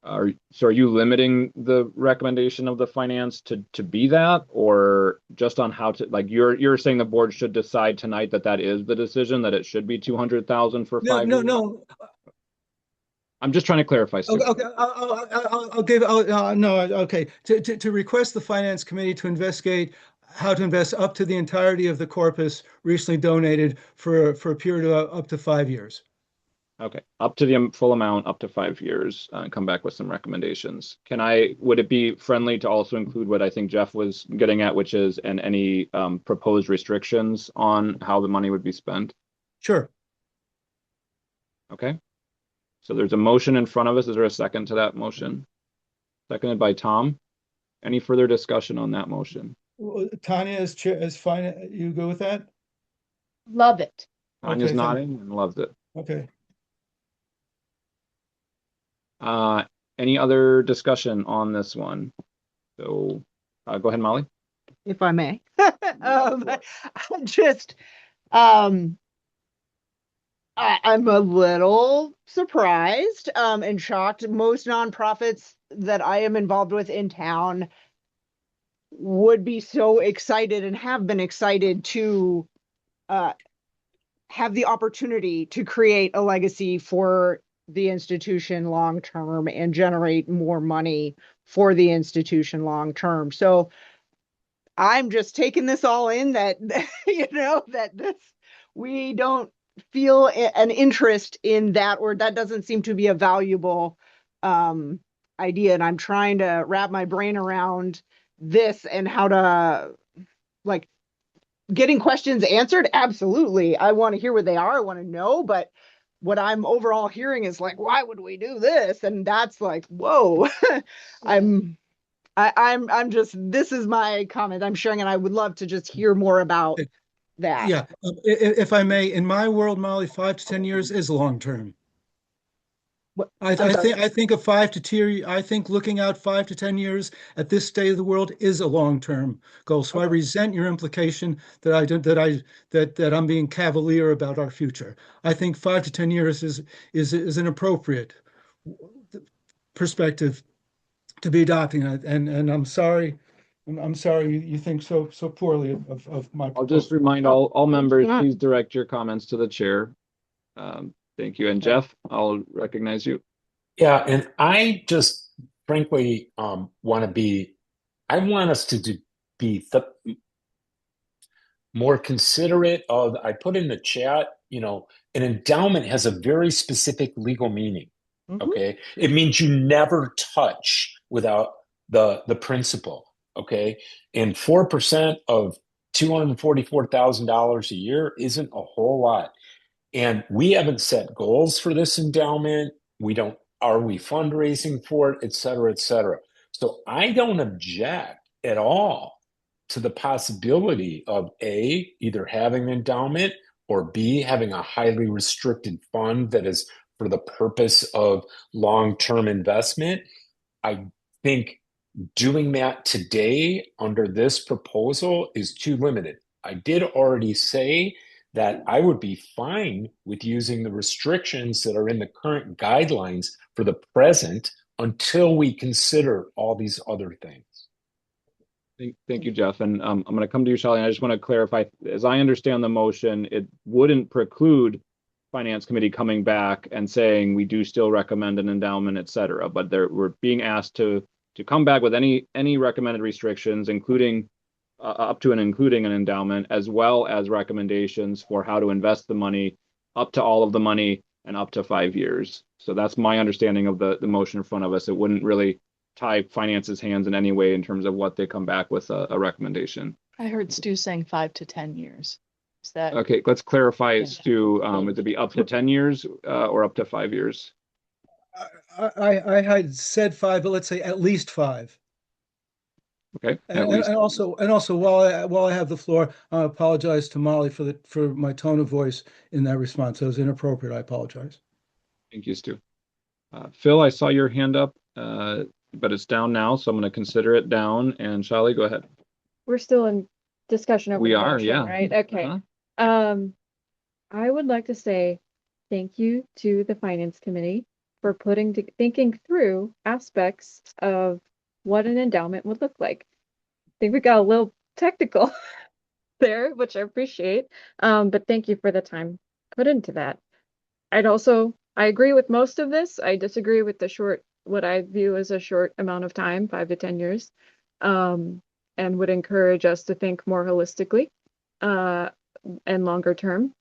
Are you limiting the recommendation of the finance to be that, or just on how to, like, you're saying the board should decide tonight that is the decision, that it should be 200,000 for 5 years? No. I'm just trying to clarify. Stu. Okay, okay. To request the finance committee to investigate how to invest up to the entirety of the corpus recently donated for a period of up to 5 years. Okay, up to the full amount, up to 5 years, and come back with some recommendations. Would it be friendly to also include what I think Jeff was getting at, which is any proposed restrictions on how the money would be spent? Sure. Okay. So there's a motion in front of us. Is there a second to that motion? Seconded by Tom. Any further discussion on that motion? Well, Tanya is chair, is fine. You go with that? Love it. Tanya's Okay, nodding and loves it. Okay. Any other discussion on this one? So go ahead, Molly. If I may. I'm just, I'm a little surprised and shocked. Most nonprofits that I am involved with in town would be so excited and have been excited to have the opportunity to create a legacy for the institution long term and generate more money for the institution long term. So I'm just taking this all in that, that we don't feel an interest in that, or that doesn't seem to be a valuable idea. And I'm trying to wrap my brain around this and how to, like, getting questions answered. Absolutely. I want to hear what they are. I want to know, but what I'm overall hearing is like, why would we do this? And that's like, whoa. I'm just, this is my comment I'm sharing, and I would love to just hear more about that. Yeah, if I may, in my world, Molly, 5 to 10 years is long term. I think I think looking out 5 to 10 years at this state of the world is a long-term goal. So I resent your implication that I'm being cavalier about our future. I think 5 to 10 years is an appropriate perspective to be adopting. And I'm sorry you think so poorly of my proposal. I'll just remind all members, please direct your comments to the chair. Thank you. And Jeff, I'll recognize you. Yeah, and I just frankly I want us to be more considerate of, I put in the chat, an endowment has a very specific legal meaning. Okay. It means you never touch without the principal. Okay. And 4% of $244,000 a year isn't a whole lot. And we haven't set goals for this endowment. Are we fundraising for it, et cetera, et cetera. So I don't object at all to the possibility of A, either having an endowment, or B, having a highly restricted fund that is for the purpose of long-term investment. I think doing that today under this proposal is too limited. I did already say that I would be fine with using the restrictions that are in the current guidelines for the present until we consider all these other things. Thank you, Jeff. And I'm going to come to you, Charlie. I just want to clarify, as I understand the motion, it wouldn't preclude Finance Committee coming back and saying we do still recommend an endowment, et cetera. But we're being asked to come back with any recommended restrictions, including up to and including an endowment, as well as recommendations for how to invest the money, up to all of the money and up to 5 years. So that's my understanding of the motion in front of us. It wouldn't really tie Finance's hands in any way in terms of what they come back with a recommendation. I heard Stu saying 5 to 10 years. Is that okay? Let's clarify, Stu. Would it be up to 10 years or up to 5 years? I had said 5, but let's say at least 5. Okay. And also, while I have the floor, I apologize to Molly for my tone of voice in that response. It was inappropriate. I apologize. Thank you, Stu. Phil, I saw your hand up, but it's down now, so I'm going to consider it down. And Charlie, go ahead. We're still in discussion over we the are, motion, yeah. right? Okay. I would like to say thank you to the Finance Committee for thinking through aspects of what an endowment would look like. I think we got a little technical there, which I appreciate. But thank you for the time put into that. I agree with most of this. I disagree with what I view as a short amount of time, 5 to 10 years, and would encourage us to think more holistically and longer term.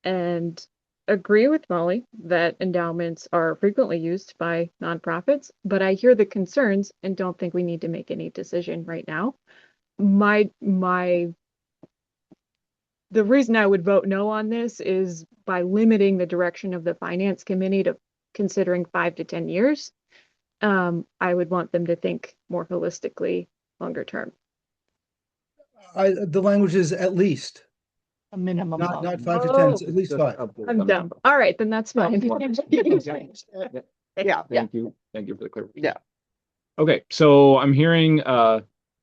And agree with Molly that endowments are frequently used by nonprofits, but I hear the concerns and don't think we need to make any decision right now. The reason I would vote no on this is by limiting the direction of the Finance Committee to considering 5 to 10 years. I would want them to think more holistically longer term. The language is at least. A minimum. Not 5 to 10, at least 5. I'm dumb. All right, then that's fine. Yeah. Thank you. Thank you for the clarification. Yeah. Okay, so I'm hearing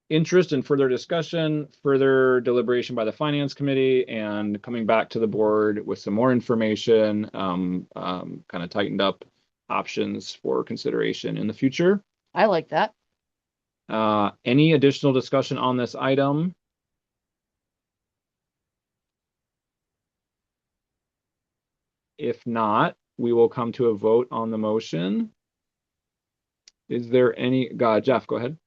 interest in further discussion, further deliberation by the finance committee, and coming back to the board with some more information, kind of tightened up options for consideration in the future. I like that. Any additional discussion on this item? If not, we will come to a vote on the motion. Is there any, Jeff, go ahead.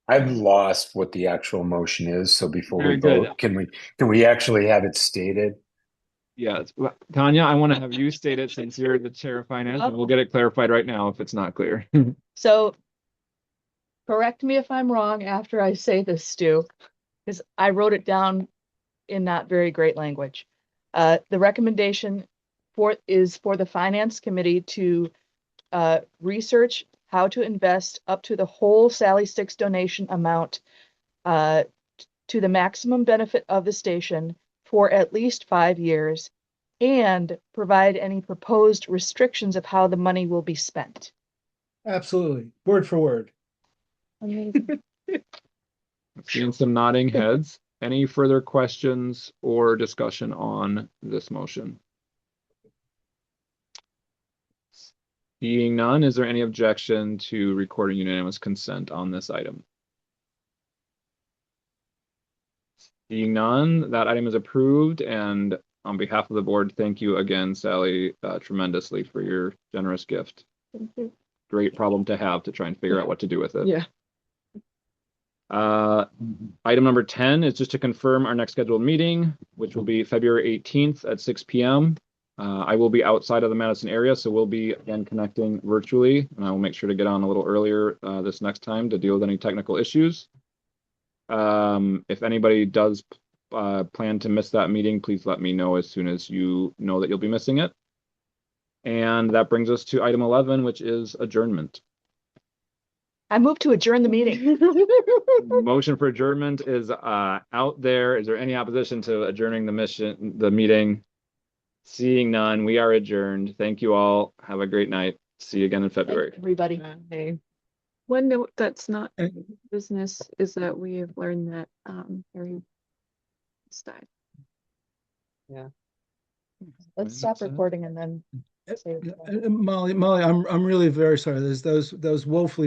I've lost what the actual motion is, so before Very we good. vote, can we actually have it stated? Yeah, Tanya, I want to have you state it since you're the chair of finance, and we'll get it clarified right now if it's not clear. So correct me if I'm wrong after I say this, Stu, because I wrote it down in not very great language. The recommendation is for the finance committee to research how to invest up to the whole Sally Sticks donation amount to the maximum benefit of the station for at least 5 years, and provide any proposed restrictions of how the money will be spent. Absolutely, word for word. Seeing some nodding heads. Any further questions or discussion on this motion? Seeing none, is there any objection to recording unanimous consent on this item? Seeing none, that item is approved, and on behalf of the board, thank you again, Sally, tremendously for your generous gift. Thank you. Great problem to have to try and figure out what to do with it. Yeah. Item number 10 is just to confirm our next scheduled meeting, which will be February 18th at 6 p.m. I will be outside of the Madison area, so we'll be again connecting virtually, and I will make sure to get on a little earlier this next time to deal with any technical issues. If anybody does plan to miss that meeting, please let me know as soon as you know that you'll be missing it. And that brings us to item 11, which is adjournment. I move to adjourn the meeting. Motion for adjournment is out there. Is there any opposition to adjourning the meeting? Seeing none, we are adjourned. Thank you all. Have a great night. See you again in February. Everybody. One note that's not business is that we have learned that Harry died. Yeah. Let's stop recording and then say it. Molly, I'm really very sorry. There's those woefully